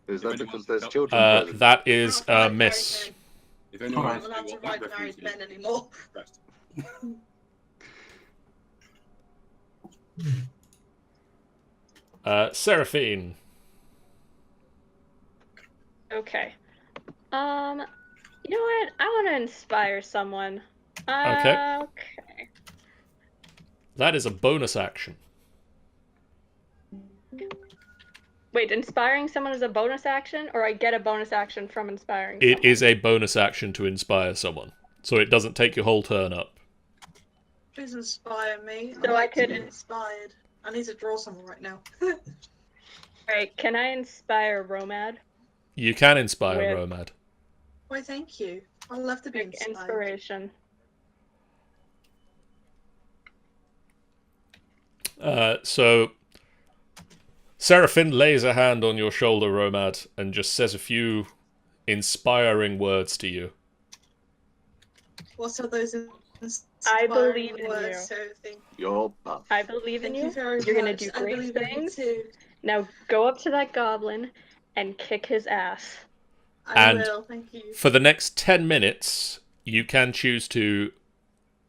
Speaker 2: Is that
Speaker 6: anyone
Speaker 2: because
Speaker 6: wants
Speaker 2: there's
Speaker 6: to-
Speaker 2: children present?
Speaker 1: That is
Speaker 4: I'm not
Speaker 1: a
Speaker 4: allowed
Speaker 1: miss.
Speaker 4: married
Speaker 6: If anyone
Speaker 3: Alright.
Speaker 4: men. I'm
Speaker 6: wants
Speaker 4: not
Speaker 6: to
Speaker 4: allowed
Speaker 6: know
Speaker 4: to
Speaker 6: what that
Speaker 4: ride
Speaker 6: reference
Speaker 4: married
Speaker 6: is,
Speaker 4: men anymore.
Speaker 6: press.
Speaker 1: Seraphine.
Speaker 5: Okay. You know what? I want to inspire someone.
Speaker 1: Okay.
Speaker 5: Okay.
Speaker 1: That is a bonus action.
Speaker 5: Wait, inspiring someone is a bonus action, or I get a bonus action from inspiring
Speaker 1: It
Speaker 5: someone?
Speaker 1: is a bonus action to inspire someone, so it doesn't take your whole turn up.
Speaker 4: Please inspire me.
Speaker 5: So
Speaker 4: I'd like to
Speaker 5: I
Speaker 4: be
Speaker 5: could-
Speaker 4: inspired. I need to draw someone right now.
Speaker 5: Alright, can I inspire Romad?
Speaker 1: You can inspire
Speaker 5: With-
Speaker 1: Romad.
Speaker 4: Why, thank you. I'd love to be
Speaker 5: Pick
Speaker 4: inspired.
Speaker 5: inspiration.
Speaker 1: So Seraphine lays a hand on your shoulder, Romad, and just says a few inspiring words to you.
Speaker 4: What are those
Speaker 5: I believe
Speaker 4: inspiring
Speaker 5: in
Speaker 4: words,
Speaker 5: you.
Speaker 4: Sophie?
Speaker 2: You're buff.
Speaker 5: I believe in
Speaker 4: Thank
Speaker 5: you.
Speaker 4: you very
Speaker 5: You're gonna
Speaker 4: much.
Speaker 5: do
Speaker 4: I
Speaker 5: great
Speaker 4: believe in you
Speaker 5: things.
Speaker 4: too.
Speaker 5: Now go up to that goblin and kick his ass.
Speaker 4: I
Speaker 1: And
Speaker 4: will, thank you.
Speaker 1: For the next 10 minutes, you can choose to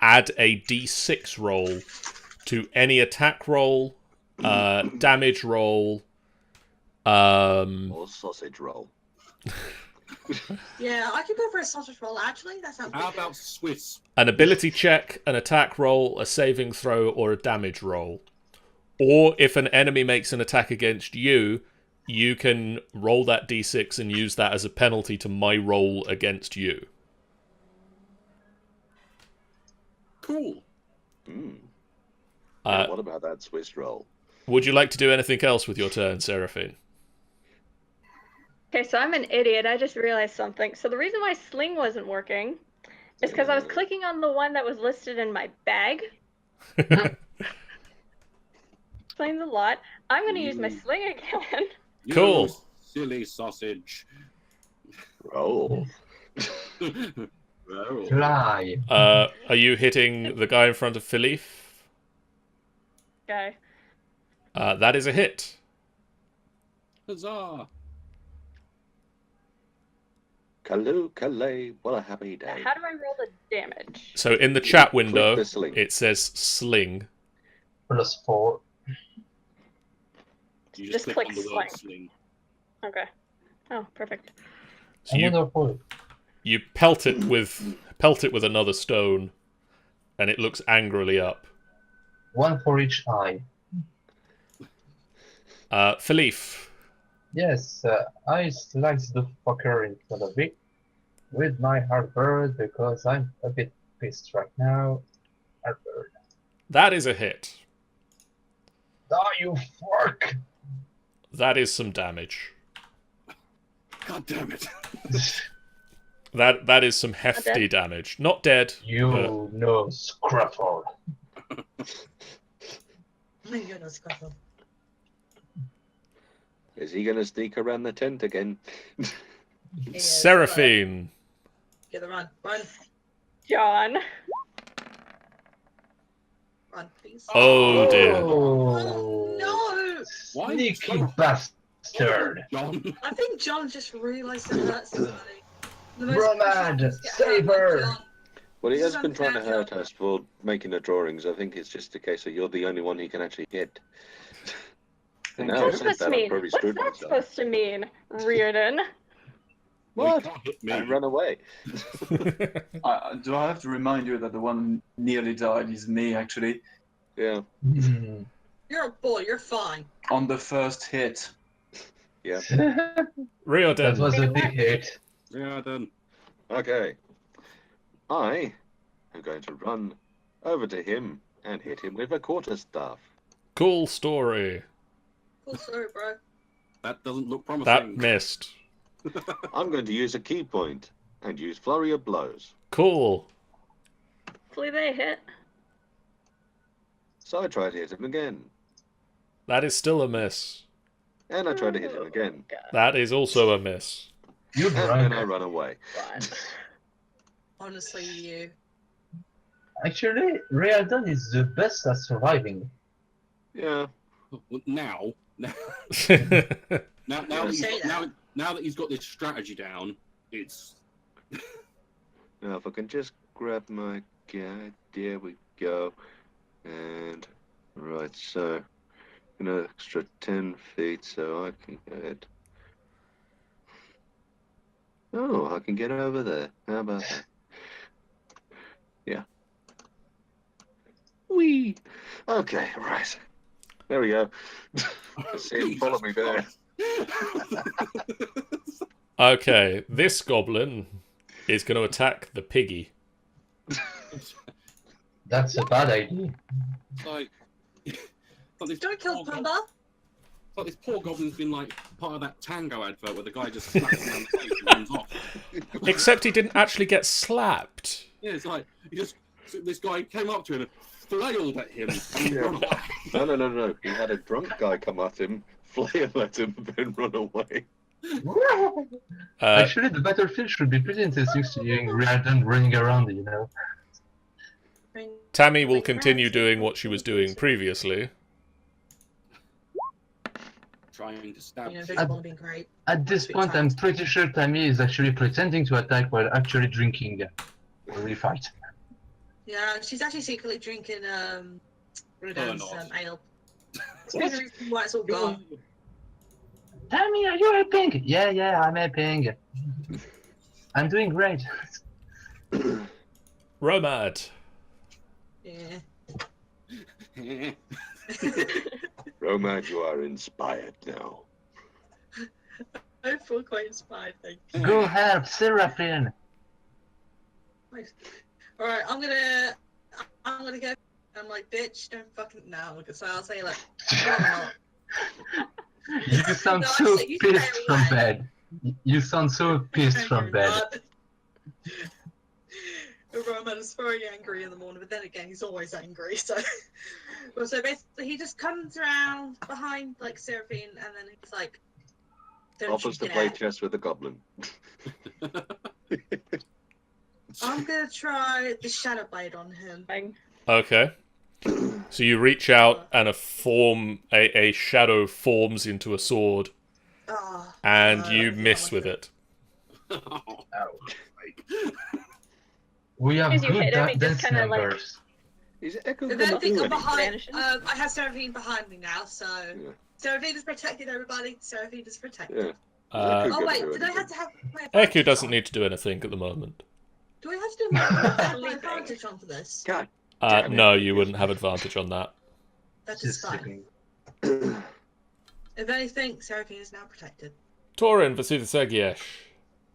Speaker 1: add a d6 roll to any attack roll, damage roll,
Speaker 2: Or sausage roll.
Speaker 4: Yeah, I could go for a sausage roll, actually. That sounds
Speaker 6: How
Speaker 4: pretty
Speaker 6: about Swiss?
Speaker 1: an ability check, an attack roll, a saving throw, or a damage roll. Or if an enemy makes an attack against you, you can roll that d6 and use that as a penalty to my roll against you.
Speaker 6: Cool.
Speaker 2: What about that Swiss roll?
Speaker 1: Would you like to do anything else with your turn, Seraphine?
Speaker 5: Okay, so I'm an idiot. I just realized something. So the reason why sling wasn't working is because I was clicking on the one that was listed in my bag. Explains a lot. I'm going to use my sling again.
Speaker 6: You
Speaker 1: Cool.
Speaker 6: silly sausage.
Speaker 2: Roll.
Speaker 6: Roll.
Speaker 7: Fly.
Speaker 1: Are you hitting the guy in front of Philippe?
Speaker 5: Okay.
Speaker 1: That is a hit.
Speaker 6: Huzzah.
Speaker 2: Kalu Kalay, what a happy day.
Speaker 5: How do I roll the damage?
Speaker 1: So in the chat
Speaker 2: Click
Speaker 1: window,
Speaker 2: the sling.
Speaker 1: it says sling.
Speaker 7: +4.
Speaker 6: You
Speaker 5: Just
Speaker 6: click
Speaker 5: click
Speaker 6: on the word sling.
Speaker 5: Okay. Oh, perfect.
Speaker 1: So you
Speaker 7: Wonderful.
Speaker 1: you pelt it with another stone, and it looks angrily up.
Speaker 7: 1 for each eye.
Speaker 1: Philippe,
Speaker 7: Yes, I slice the fucker in front of me with my halberd because I'm a bit pissed right now. Halberd.
Speaker 1: that is a hit.
Speaker 7: Oh, you fuck!
Speaker 1: That is some damage.
Speaker 6: God damn it.
Speaker 1: That is some hefty damage. Not dead.
Speaker 7: You know, Scruffle.
Speaker 4: You're not Scruffle.
Speaker 2: Is he going to sneak around the tent again?
Speaker 4: Yeah,
Speaker 1: Seraphine.
Speaker 4: Get the run. Run.
Speaker 5: John.
Speaker 4: Run, please.
Speaker 1: Oh dear.
Speaker 4: Oh, no!
Speaker 6: Why
Speaker 7: Sneaky
Speaker 6: so-
Speaker 7: bastard!
Speaker 6: John.
Speaker 4: I think John just realised it hurt somebody. The most
Speaker 7: Romad,
Speaker 4: precious get
Speaker 7: save
Speaker 4: hurt by
Speaker 7: her.
Speaker 4: John.
Speaker 2: Well, he
Speaker 4: This
Speaker 2: has
Speaker 4: is
Speaker 2: been trying to
Speaker 4: unfair,
Speaker 2: hurt us for making the drawings. I think it's just a case of you're the only one he can actually hit.
Speaker 3: Thank
Speaker 2: Now
Speaker 3: you.
Speaker 2: I've
Speaker 5: What's
Speaker 2: said
Speaker 5: this
Speaker 2: that, I've
Speaker 5: mean?
Speaker 2: probably
Speaker 5: What's
Speaker 2: screwed
Speaker 5: that
Speaker 2: myself.
Speaker 5: supposed to mean, Reardon?
Speaker 6: Well,
Speaker 2: What?
Speaker 6: you can't hit me.
Speaker 2: I run away.
Speaker 3: Do I have to remind you that the one who nearly died is me, actually?
Speaker 2: Yeah.
Speaker 4: You're a boy. You're fine.
Speaker 3: On the first hit.
Speaker 2: Yeah.
Speaker 7: That
Speaker 1: Riordan.
Speaker 7: was a big hit.
Speaker 6: Yeah, done.
Speaker 2: Okay. I am going to run over to him and hit him with a quarterstaff.
Speaker 1: Cool story.
Speaker 4: Cool story, bro.
Speaker 6: That doesn't look
Speaker 1: That
Speaker 6: promising.
Speaker 1: missed.
Speaker 2: I'm going to use a key point and use flurry of blows.
Speaker 1: Cool.
Speaker 5: Hopefully they hit.
Speaker 2: So I try to hit him again,
Speaker 1: That is still a miss.
Speaker 2: and I try to hit him
Speaker 5: Oh,
Speaker 2: again,
Speaker 5: God.
Speaker 1: That is also a miss.
Speaker 7: You
Speaker 2: and then I
Speaker 7: drunk.
Speaker 2: run away.
Speaker 5: God.
Speaker 4: Honestly, you.
Speaker 7: Actually, Riordan is the best at surviving.
Speaker 2: Yeah.
Speaker 6: Well, now
Speaker 2: Yeah.
Speaker 6: that
Speaker 4: Say
Speaker 6: he's,
Speaker 4: that.
Speaker 6: now that he's got this strategy down, it's
Speaker 2: Now if I can just grab my guy, there we go. And right, so an extra 10 feet so I can get. Oh, I can get over there. How about that? Yeah. Whee! Okay, right. There we go. See him follow me there.
Speaker 1: Okay, this goblin is going to attack the piggy.
Speaker 7: That's a bad idea.
Speaker 6: like, this
Speaker 4: Don't kill
Speaker 6: poor
Speaker 4: Pumba.
Speaker 6: Like this poor goblin's been like part of that Tango advert where the guy just slaps him on the face and runs off.
Speaker 1: Except he didn't actually get slapped.
Speaker 6: Yeah, it's like this guy came up to him and flailed at him and
Speaker 2: Yeah.
Speaker 6: run away.
Speaker 2: No. He had a drunk guy come at him, flail at him, and then run away.
Speaker 7: Actually, the battlefield should be pretty interesting seeing Riordan running around, you know.
Speaker 1: Tammy will continue doing what she was doing previously.
Speaker 6: Trying to stab.
Speaker 4: You know, visual would be great.
Speaker 7: At this point, I'm pretty sure Tammy is actually pretending to attack while actually drinking a real fight.
Speaker 4: Yeah, she's actually secretly drinking Riordan's
Speaker 6: not.
Speaker 4: ale. That's the reason why it's all gone.
Speaker 7: Tammy, are you helping? Yeah, I'm helping. I'm doing great.
Speaker 1: Romad.
Speaker 4: Yeah.
Speaker 2: Romad, you are inspired now.
Speaker 4: I feel quite inspired, thank you.
Speaker 7: Go help Seraphine.
Speaker 4: Alright, I'm gonna go. I'm like, bitch, don't fucking no. So I'll say like, no, I'm not.
Speaker 7: You sound
Speaker 4: No,
Speaker 7: so
Speaker 4: actually, you stay
Speaker 7: pissed from
Speaker 4: away.
Speaker 7: bed. You sound so pissed from
Speaker 4: You're
Speaker 7: bed.
Speaker 4: not. Roman is very angry in the morning, but then again, he's always angry. So, well, so basically, he just comes around behind like Seraphine, and then he's like, "Don't
Speaker 2: Offers
Speaker 4: you
Speaker 2: to play
Speaker 4: dare!"
Speaker 2: chess with the goblin.
Speaker 4: I'm gonna try the Shadow Blade on him.
Speaker 5: Bang.
Speaker 1: Okay. So you reach out and a shadow forms into a sword,
Speaker 4: Oh,
Speaker 1: and
Speaker 4: no,
Speaker 1: you
Speaker 4: I
Speaker 1: miss
Speaker 4: don't
Speaker 1: with it.
Speaker 7: We have
Speaker 5: As you
Speaker 7: good
Speaker 5: hit him, he just
Speaker 7: dance
Speaker 5: kinda, like-
Speaker 7: numbers.
Speaker 2: He's echoing
Speaker 4: And then I think I'm
Speaker 2: already.
Speaker 4: behind.
Speaker 5: Vanishes.
Speaker 4: I have Seraphine behind me now, so
Speaker 2: Yeah.
Speaker 4: Seraphine is protected. Everybody, Seraphine is protected.
Speaker 2: Yeah.
Speaker 4: Oh
Speaker 2: Echo
Speaker 4: wait,
Speaker 2: gonna do
Speaker 4: did I
Speaker 2: anything.
Speaker 4: have to have my
Speaker 1: Eku
Speaker 4: advantage
Speaker 1: doesn't
Speaker 4: on?
Speaker 1: need to do anything at the moment.
Speaker 4: Do I have to do my advantage on for this?
Speaker 2: God. Damn it.
Speaker 1: No, you wouldn't have advantage on that.
Speaker 4: That is
Speaker 7: Just
Speaker 4: fine.
Speaker 7: sleeping.
Speaker 4: If anything, Seraphine is now protected.
Speaker 1: Torin Vasudasegyesh,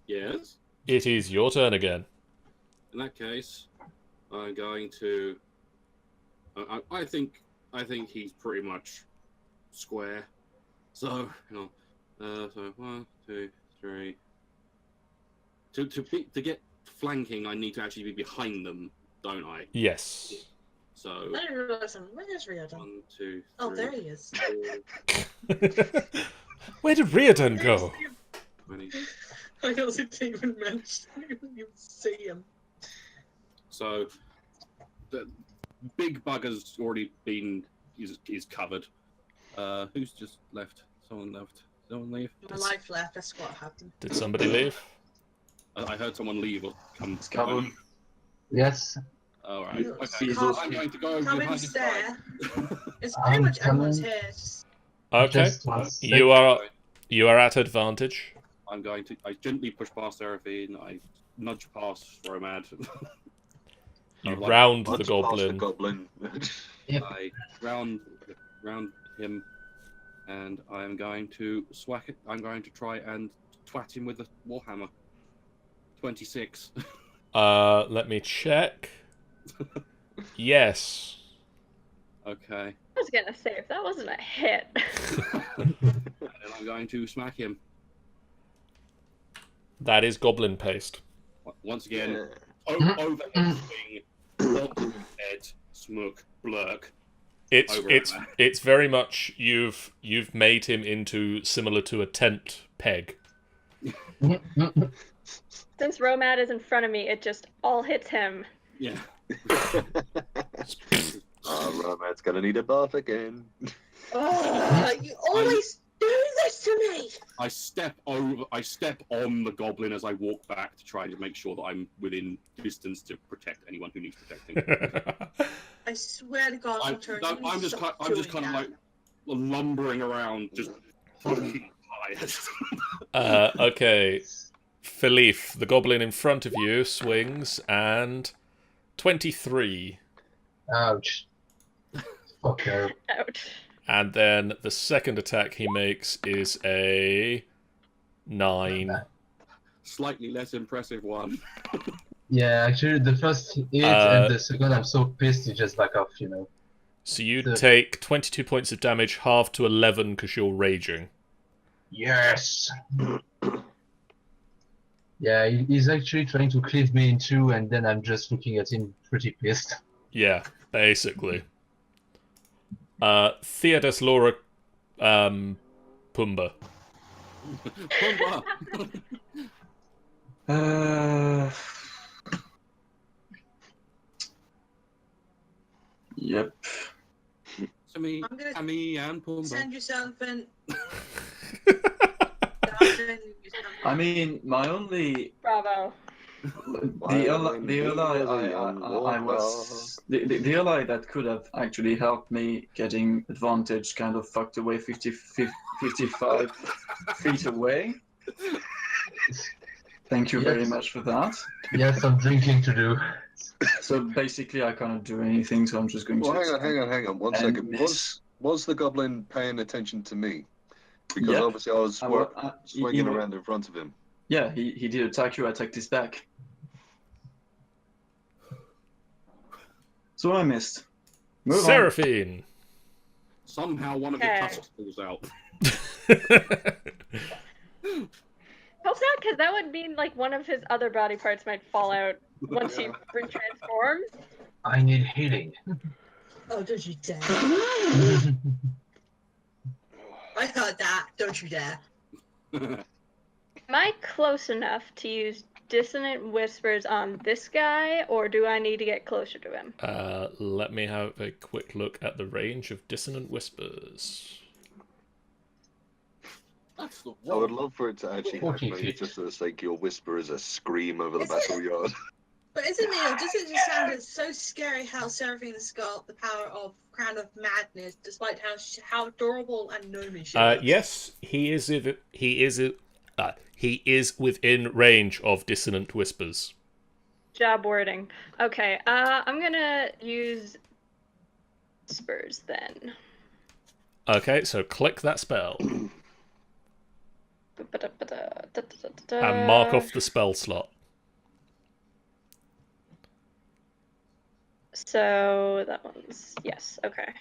Speaker 6: Yes.
Speaker 1: it is your turn again.
Speaker 6: In that case, I'm going to. I think he's pretty much square. So hang on. So 1, 2, 3. To get flanking, I need to actually be behind them, don't I?
Speaker 1: Yes.
Speaker 6: So
Speaker 4: I didn't realize him. Where is Riordan?
Speaker 6: 1, 2, 3.
Speaker 4: Oh, there he is.
Speaker 6: 4,
Speaker 1: Where did Riordan go?
Speaker 6: 20.
Speaker 4: I wasn't even mentioned. I didn't even see him.
Speaker 6: So the big bugger's already been is covered. Who's just left? Someone left. Someone leave?
Speaker 4: My life left. That's what happened.
Speaker 1: Did somebody leave?
Speaker 6: I heard someone leave or come.
Speaker 3: Covered.
Speaker 7: Yes,
Speaker 6: All right.
Speaker 4: Look,
Speaker 6: Okay.
Speaker 4: come-
Speaker 6: I'm going to go over
Speaker 4: Come
Speaker 6: behind
Speaker 4: and
Speaker 6: this
Speaker 4: stare.
Speaker 6: guy.
Speaker 4: It's pretty much everyone's
Speaker 7: coming.
Speaker 4: here. It's just-
Speaker 1: Okay.
Speaker 7: just one sec.
Speaker 1: You are at advantage.
Speaker 6: I'm going to. I gently push past Seraphine. I nudge past Romad.
Speaker 1: You
Speaker 6: Like,
Speaker 1: round
Speaker 2: Punch
Speaker 1: the
Speaker 2: past
Speaker 1: goblin.
Speaker 2: the goblin.
Speaker 7: Yep.
Speaker 6: I round round him, and I am going to swack it. I'm going to try and twat him with a warhammer. 26.
Speaker 1: Let me check. Yes.
Speaker 6: Okay.
Speaker 5: I was gonna say, if that wasn't a hit.
Speaker 6: And I'm going to smack him.
Speaker 1: That is goblin paste.
Speaker 6: Once again,
Speaker 2: Yeah.
Speaker 6: overhead swing, onto his head, smook, blurk.
Speaker 1: It's very much you've made him into similar to a tent peg.
Speaker 5: Since Romad is in front of me, it just all hits him.
Speaker 6: Yeah.
Speaker 2: Romad's gonna need a bath again.
Speaker 4: You always do this to me!
Speaker 6: I step on the goblin as I walk back to try to make sure that I'm within distance to protect anyone who needs protecting.
Speaker 4: I swear to God,
Speaker 6: I'm just kind of like lumbering around, just fucking tired.
Speaker 1: Okay. Philippe, the goblin in front of you, swings and 23.
Speaker 7: Ouch. Fucker.
Speaker 5: Ouch.
Speaker 1: And then the second attack he makes is a 9.
Speaker 6: Slightly less impressive one.
Speaker 7: Yeah, actually, the first hit and the second, I'm so pissed, you just back off, you know.
Speaker 1: So you take 22 points of damage, halved to 11 because you're raging.
Speaker 7: Yes! Yeah, he's actually trying to cleave me in two, and then I'm just looking at him pretty pissed.
Speaker 1: Yeah, basically. Theodos Laura Pumbaa.
Speaker 3: Yep.
Speaker 6: To me,
Speaker 4: I'm gonna
Speaker 6: Tammy and Pumbaa.
Speaker 4: send you something.
Speaker 3: I mean, my only
Speaker 5: Bravo.
Speaker 3: the ally that could have actually helped me getting advantage kind of fucked away 55 feet away. Thank you very much for that.
Speaker 7: Yeah, some drinking to do.
Speaker 3: So basically, I can't do anything. So I'm just going
Speaker 2: Well,
Speaker 3: to.
Speaker 2: hang on. 1
Speaker 3: and
Speaker 2: second.
Speaker 3: miss.
Speaker 2: Was the goblin paying attention to me? Because
Speaker 3: Yep.
Speaker 2: obviously I was swinging
Speaker 3: he-
Speaker 2: around in front of him.
Speaker 3: Yeah, he did attack you. I attacked his back. So I missed. Move on.
Speaker 1: Seraphine!
Speaker 6: Somehow one of the
Speaker 5: Okay.
Speaker 6: tusks falls out.
Speaker 5: Hope not, because that would mean like one of his other body parts might fall out once he retransforms.
Speaker 7: I need healing.
Speaker 4: Oh, don't you dare. I heard that. Don't you dare.
Speaker 5: Am I close enough to use Dissonant Whispers on this guy, or do I need to get closer to him?
Speaker 1: Let me have a quick look at the range of Dissonant Whispers.
Speaker 6: That's the
Speaker 2: I would
Speaker 6: one.
Speaker 2: love for it to actually
Speaker 7: 40
Speaker 2: happen,
Speaker 7: feet.
Speaker 2: just for the sake your whisper is a scream over the
Speaker 4: Isn't it-
Speaker 2: battle yard.
Speaker 4: But isn't it? Doesn't it just sound so scary how Seraphine has got the power of Crown of Madness, despite how adorable and gnomish she is?
Speaker 1: Yes, he is within range of Dissonant Whispers.
Speaker 5: Job wording. Okay, I'm gonna use Spurs then.
Speaker 1: Okay, so click that spell and mark off the spell slot.
Speaker 5: So that one's yes. Okay.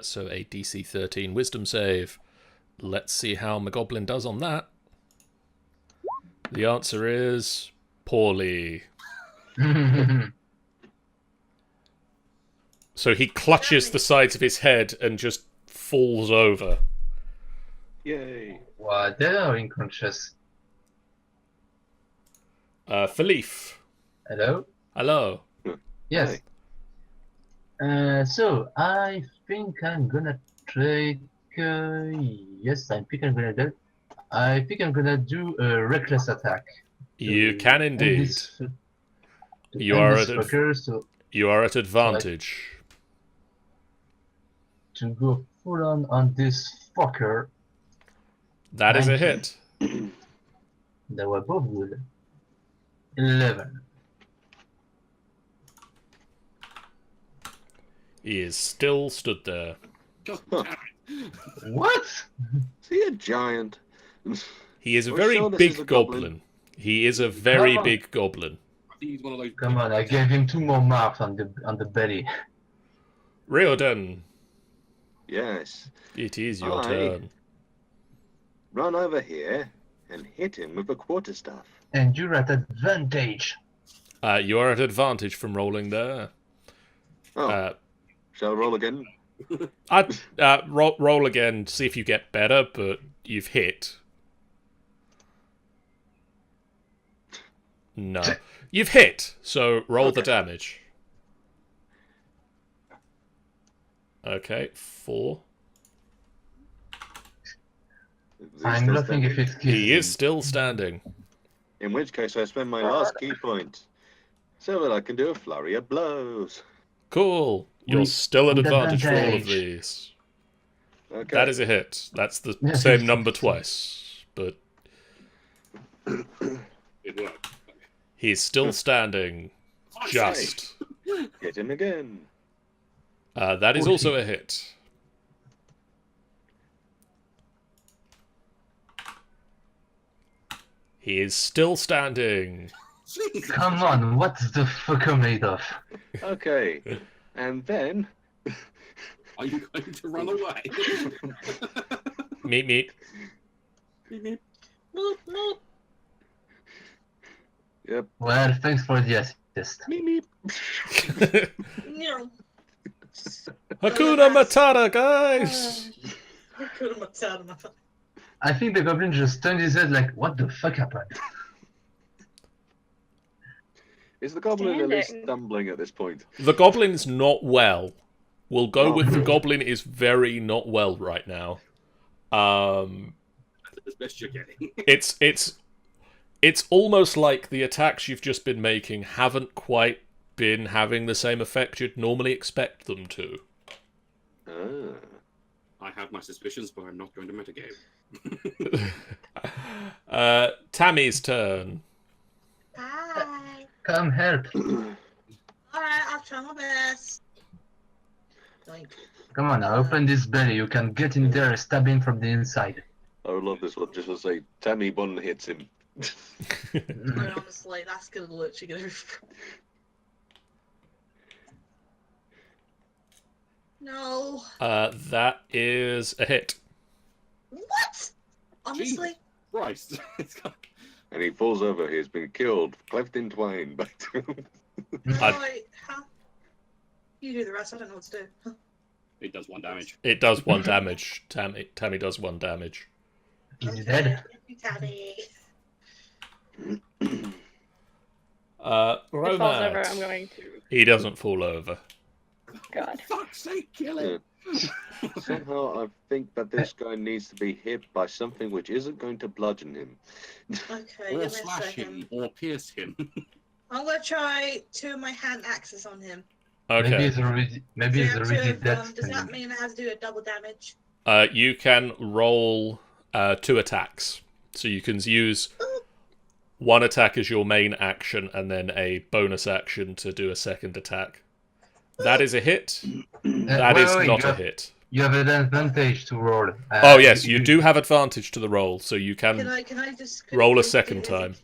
Speaker 1: So a DC 13 Wisdom save. Let's see how my goblin does on that. The answer is poorly. So he clutches the sides of his head and just falls over.
Speaker 2: Yay.
Speaker 7: Wow, they are unconscious.
Speaker 1: Philippe.
Speaker 7: Hello?
Speaker 1: Hello.
Speaker 7: Yes. So, I think I'm gonna take... yes, I think I'm gonna do... I think I'm gonna do a reckless attack.
Speaker 1: You
Speaker 7: to
Speaker 1: can
Speaker 7: end
Speaker 1: indeed.
Speaker 7: this- to
Speaker 1: You
Speaker 7: end
Speaker 1: are
Speaker 7: this
Speaker 1: at
Speaker 7: fucker, so
Speaker 1: You are at advantage.
Speaker 7: to go full on this fucker.
Speaker 1: That is a
Speaker 7: 19.
Speaker 1: hit.
Speaker 7: They were both good. 11.
Speaker 1: He is still stood there.
Speaker 6: God
Speaker 2: Huh.
Speaker 6: damn it.
Speaker 7: What?
Speaker 2: Is he a giant?
Speaker 1: He is a
Speaker 2: We're
Speaker 1: very
Speaker 2: sure this
Speaker 1: big
Speaker 2: is a
Speaker 1: goblin.
Speaker 2: goblin.
Speaker 1: He is a very
Speaker 7: Come on.
Speaker 1: big goblin.
Speaker 6: I think he's one of those.
Speaker 7: Come on, I gave him 2 more marks on the belly.
Speaker 1: Riordan,
Speaker 2: Yes.
Speaker 1: it is your
Speaker 2: Aye.
Speaker 1: turn.
Speaker 2: Run over here and hit him with the quarterstaff.
Speaker 7: And you're at advantage.
Speaker 1: You are at advantage from rolling there.
Speaker 2: Oh, shall I roll again?
Speaker 1: I'd roll again, see if you get better, but you've hit. No. You've hit, so roll the
Speaker 2: Okay.
Speaker 1: damage. Okay, 4.
Speaker 2: Is he
Speaker 7: I'm
Speaker 2: still
Speaker 7: laughing if
Speaker 2: standing?
Speaker 7: it kills
Speaker 1: He is
Speaker 7: him.
Speaker 1: still standing.
Speaker 2: In which case I spend my last key point. So that I can do a flurry of blows.
Speaker 1: Cool. You're
Speaker 7: With-
Speaker 1: still at
Speaker 7: with
Speaker 1: advantage for all of
Speaker 7: advantage.
Speaker 1: these.
Speaker 2: Okay.
Speaker 1: That is a hit. That's the
Speaker 7: Yes,
Speaker 1: same
Speaker 7: it's-
Speaker 1: number twice, but
Speaker 6: It worked.
Speaker 1: he's still standing.
Speaker 6: Fuck's
Speaker 1: Just.
Speaker 6: sake.
Speaker 2: Hit him again.
Speaker 1: That is
Speaker 7: 40.
Speaker 1: also a hit. He is still standing.
Speaker 6: Jesus.
Speaker 7: Come on, what's the fucker made of?
Speaker 2: Okay. And then
Speaker 6: Are you going to run away?
Speaker 1: Meet me.
Speaker 4: Boop, boop.
Speaker 2: Yep.
Speaker 7: Well, thanks for the assist.
Speaker 2: Meep
Speaker 4: No.
Speaker 1: Hakuna Matata, guys!
Speaker 4: Hakuna Matata.
Speaker 7: I think the goblin just turned his head like, what the fuck happened?
Speaker 2: Is the goblin at least
Speaker 5: Standing.
Speaker 2: stumbling at this point?
Speaker 1: The goblin's not well. We'll go
Speaker 2: Oh,
Speaker 1: with the
Speaker 2: good.
Speaker 1: goblin is very not well right now.
Speaker 6: As best you're getting.
Speaker 1: It's almost like the attacks you've just been making haven't quite been having the same effect you'd normally expect them to.
Speaker 2: Ah.
Speaker 6: I have my suspicions, but I'm not going to metagame.
Speaker 1: Tammy's turn.
Speaker 4: Bye.
Speaker 7: Come help.
Speaker 4: Alright, I'll try my best. Like,
Speaker 7: Come on, now open this belly. You can get in there and stab him from the inside.
Speaker 2: I would love this one just to say Tammy one hits him.
Speaker 4: and honestly, that's gonna literally go. No.
Speaker 1: That is a hit.
Speaker 4: What? Honestly?
Speaker 6: Christ.
Speaker 2: And he falls over. He has been killed, cleft in twain. Back to
Speaker 4: Right, huh? You do the rest, I don't know what to do.
Speaker 6: It does 1 damage.
Speaker 1: It does 1 damage. Tammy does 1 damage.
Speaker 7: Is he dead?
Speaker 4: Tammy.
Speaker 5: If it falls over,
Speaker 1: Romance.
Speaker 5: I'm going to.
Speaker 1: He doesn't fall over.
Speaker 5: God.
Speaker 6: Fuck's sake, kill him!
Speaker 2: Somehow I think that this guy needs to be hit by something which isn't going to bludgeon him.
Speaker 4: Okay,
Speaker 6: Or
Speaker 4: give me a
Speaker 6: slash
Speaker 4: second.
Speaker 6: him, or pierce him.
Speaker 4: I'm gonna try 2 of my hand axes on him.
Speaker 7: Maybe
Speaker 1: Okay.
Speaker 7: he's already, maybe
Speaker 4: Do
Speaker 7: he's
Speaker 4: I have two
Speaker 7: already
Speaker 4: of
Speaker 7: dead.
Speaker 4: them? Does that mean I have to do a double damage?
Speaker 1: You can roll 2 attacks. So you can use 1 attack as your main action and then a bonus action to do a second attack. That is a hit. That is not a hit.
Speaker 7: You have an advantage to roll.
Speaker 1: Oh yes, you do have advantage to the roll, so you
Speaker 4: Can
Speaker 1: can
Speaker 4: I just
Speaker 1: roll a
Speaker 4: quickly
Speaker 1: second
Speaker 4: do-
Speaker 1: time.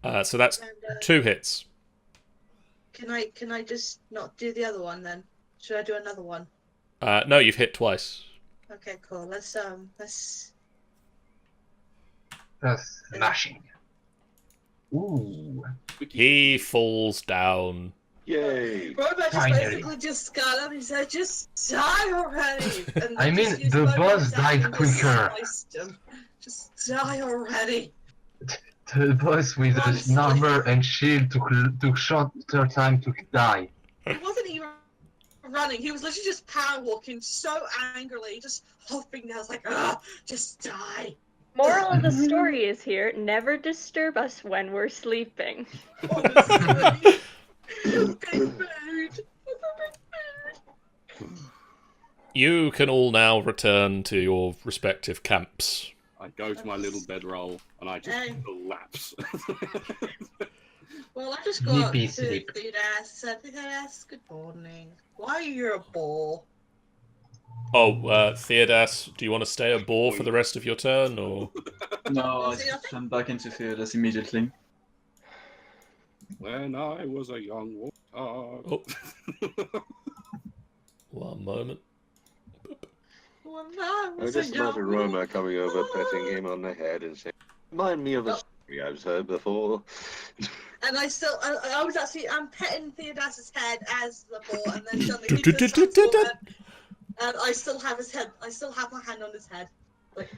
Speaker 4: Boop,
Speaker 1: So that's
Speaker 4: and,
Speaker 1: 2 hits.
Speaker 4: Can I just not do the other one then? Should I do another one?
Speaker 1: No, you've hit twice.
Speaker 4: Okay, cool. Let's
Speaker 7: That's smashing. Ooh.
Speaker 1: He falls down.
Speaker 2: Yay!
Speaker 4: Robert just
Speaker 7: Finally.
Speaker 4: basically just got up and said, "Just die already!" And
Speaker 7: I
Speaker 4: just
Speaker 7: mean,
Speaker 4: used
Speaker 7: the
Speaker 4: my
Speaker 7: boss
Speaker 4: bonus
Speaker 7: died
Speaker 4: action to
Speaker 7: quicker.
Speaker 4: slice him. Just die already.
Speaker 7: The boss with
Speaker 4: Honestly.
Speaker 7: an armor and shield took shorter time to die.
Speaker 4: He wasn't even running. He was literally just power walking so angrily, just hopping down. I was like, "Ugh, just die!"
Speaker 5: Moral of the story is here: never disturb us when we're sleeping.
Speaker 4: Honestly. Big mood.
Speaker 1: You can all now return to your respective camps.
Speaker 6: I go to my little bedroll and I just
Speaker 4: Hey.
Speaker 6: collapse.
Speaker 4: Well, I just got
Speaker 7: Sleepy
Speaker 4: to
Speaker 7: sleep.
Speaker 4: Theodas, said, Theodas, good morning. Why are you a boar?
Speaker 1: Oh, Theodas, do you want to stay a boar for the rest of your turn, or?
Speaker 3: No, I
Speaker 4: See, I think-
Speaker 3: jump back into Theodas immediately.
Speaker 6: When I was a young warthog.
Speaker 1: Oh. One moment.
Speaker 4: Well, no,
Speaker 2: I just imagine Roma coming over, petting him on the head and saying, "Remind me of a
Speaker 4: Oh.
Speaker 2: story I've heard before."
Speaker 4: And I was actually, I'm petting Theodas's head as the boar, and then suddenly he just transformed, and I still have his head, I still have my hand on his head. Like,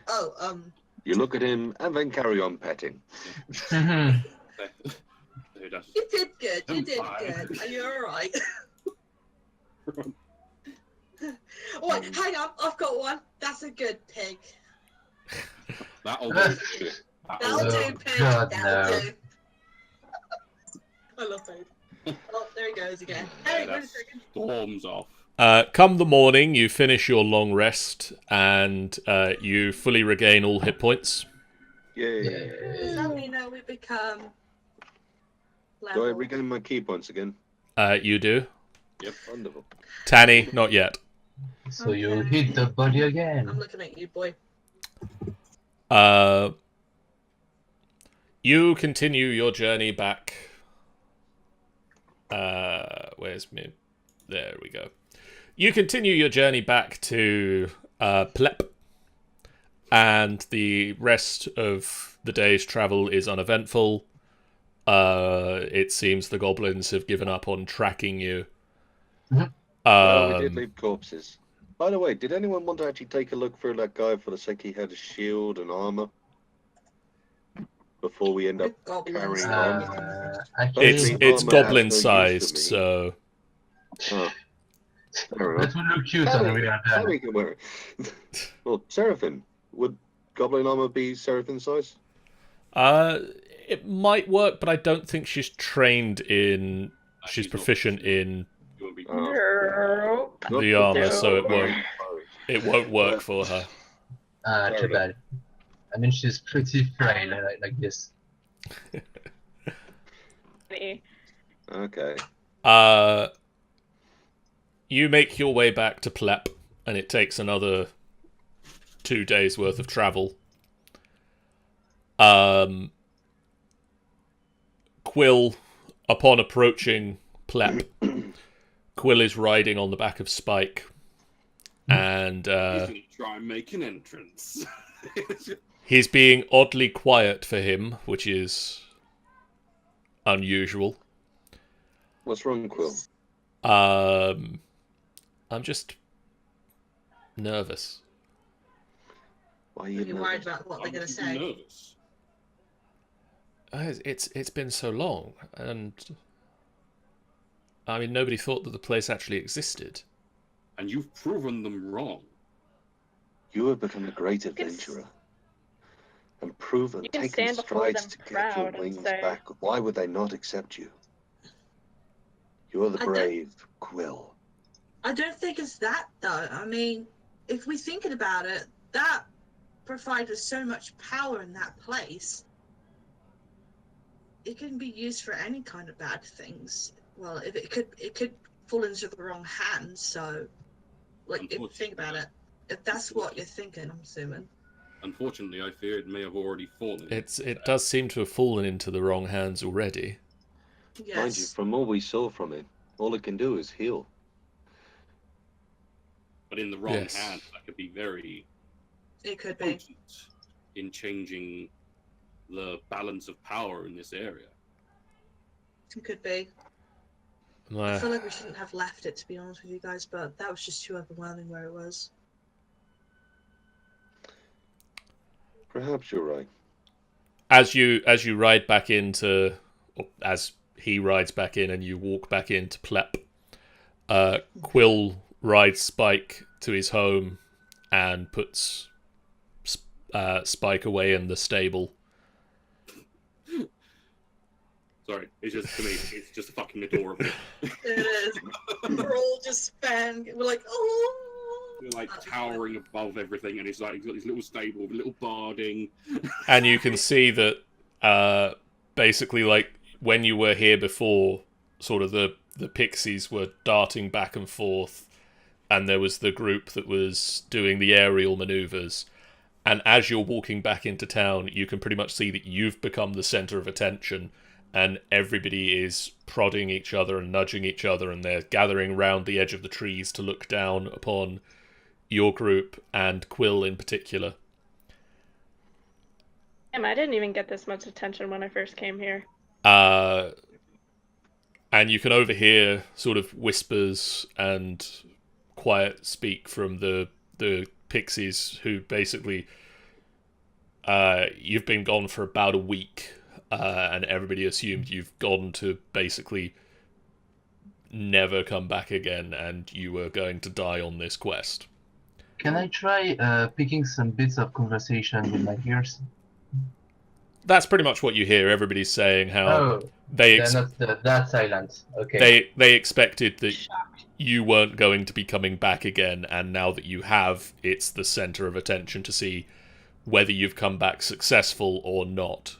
Speaker 2: You look at him and then carry on petting.
Speaker 7: Mhm.
Speaker 4: you did good, you
Speaker 6: I'm
Speaker 4: did
Speaker 6: fine.
Speaker 4: good. Are you alright? Oh, wait, hang on, I've got one. That's a good pig.
Speaker 6: That'll do.
Speaker 4: That'll
Speaker 7: Oh,
Speaker 4: do, pig.
Speaker 7: God,
Speaker 4: That'll
Speaker 7: no.
Speaker 4: do. I love pig. Oh, there he goes again.
Speaker 6: Yeah,
Speaker 4: Hey, wait a
Speaker 6: that's
Speaker 4: second.
Speaker 6: storms off.
Speaker 1: Come the morning, you finish your long rest, and you fully regain all hit points.
Speaker 2: Yay.
Speaker 4: Does that mean that we become
Speaker 2: Do I
Speaker 4: level?
Speaker 2: regain my key points again?
Speaker 1: You do.
Speaker 2: Wonderful.
Speaker 1: Tanny, not yet.
Speaker 7: So you
Speaker 4: Okay.
Speaker 7: hit the body
Speaker 4: I'm
Speaker 7: again.
Speaker 4: looking at you, boy.
Speaker 1: You continue your journey back. Where's me? There we go. You continue your journey back to Plep, and the rest of the day's travel is uneventful. It seems the goblins have given up on tracking you.
Speaker 2: Well, we did leave corpses. By the way, did anyone want to actually take a look through that guy for the sake he had a shield and armor? Before we end up
Speaker 4: Goblins.
Speaker 2: carrying on?
Speaker 7: Actually,
Speaker 1: It's
Speaker 2: Armor has
Speaker 1: goblin
Speaker 2: no use to
Speaker 1: sized,
Speaker 2: me.
Speaker 1: so
Speaker 2: Oh, fair
Speaker 7: that
Speaker 2: enough.
Speaker 7: would look cute on a real
Speaker 2: Sammy can wear it. Well, Seraphim. Would goblin armor be Seraphim size?
Speaker 1: it might work, but I don't think she's trained in. She's
Speaker 6: She's not
Speaker 1: proficient in
Speaker 6: You won't be
Speaker 2: Oh.
Speaker 5: No.
Speaker 1: the armor, so it
Speaker 5: No.
Speaker 1: won't work for her.
Speaker 2: Fair
Speaker 7: too
Speaker 2: enough.
Speaker 7: bad. I mean, she's pretty frail like this.
Speaker 2: Okay.
Speaker 1: You make your way back to Plep, and it takes another 2 days worth of travel. Quill, upon approaching Plep, Quill is riding on the back of Spike, and
Speaker 6: He's gonna try and make an entrance.
Speaker 1: he's being oddly quiet for him, which is unusual.
Speaker 2: What's wrong, Quill?
Speaker 1: I'm just nervous.
Speaker 2: Why are
Speaker 4: Are
Speaker 2: you
Speaker 4: you worried
Speaker 2: nervous?
Speaker 4: about what they're
Speaker 6: Why
Speaker 4: going
Speaker 6: would
Speaker 4: to
Speaker 6: you be
Speaker 4: say?
Speaker 6: nervous?
Speaker 1: It's been so long, and I mean nobody thought that the place actually existed.
Speaker 6: And you've proven them wrong.
Speaker 2: You have become a great
Speaker 5: can s-
Speaker 2: adventurer. And proven,
Speaker 5: You can
Speaker 2: taken
Speaker 5: stand before
Speaker 2: strides
Speaker 5: them
Speaker 2: to get your
Speaker 5: proud and
Speaker 2: wings
Speaker 5: say-
Speaker 2: back. Why would they not accept you? You are the
Speaker 4: I don't-
Speaker 2: brave Quill.
Speaker 4: I don't think it's that, though. I mean, if we're thinking about it, that provides us so much power in that place. It can be used for any kind of bad things. Well, if it could fall into the wrong hands. So, like, if you think about it, if that's what you're thinking, I'm assuming.
Speaker 6: Unfortunately, I fear it may have already fallen.
Speaker 1: It does seem to have fallen into the wrong hands already.
Speaker 2: Mind you,
Speaker 4: Yes.
Speaker 2: from all we saw from it, all it can do is heal.
Speaker 6: But in the wrong
Speaker 1: Yes.
Speaker 6: hands, that could be very
Speaker 4: It could be.
Speaker 6: potent in changing the balance of power in this area.
Speaker 4: It could be. I feel like we shouldn't have left it, to be honest with you guys, but that was just too overwhelming where it was.
Speaker 2: Perhaps you're right.
Speaker 1: As you ride back into, or as he rides back in, and you walk back into Plep, Quill rides Spike to his home and puts Spike away in the stable.
Speaker 6: Sorry, it's just to me, it's just fucking adorable.
Speaker 4: It is. We're all just we're like, oh.
Speaker 6: You're like towering above everything, and he's like, he's got his little stable with little barding.
Speaker 1: And you can see that basically, like, when you were here before, sort of the pixies were darting back and forth, and there was the group that was doing the aerial maneuvers. And as you're walking back into town, you can pretty much see that you've become the center of attention, and everybody is prodding each other and nudging each other, and they're gathering round the edge of the trees to look down upon your group and Quill in particular.
Speaker 5: Damn, I didn't even get this much attention when I first came here.
Speaker 1: And you can overhear sort of whispers and quiet speak from the pixies, who basically, you've been gone for about a week, and everybody assumed you've gone to basically never come back again, and you were going to die on this quest.
Speaker 7: Can I try picking some bits of conversation with my ears?
Speaker 1: That's pretty much what you hear. Everybody's saying how
Speaker 7: Oh,
Speaker 1: they
Speaker 7: they're not that silent. Okay.
Speaker 1: they expected that you weren't going to be coming back again, and now that you have, it's the center of attention to see whether you've come back successful or not.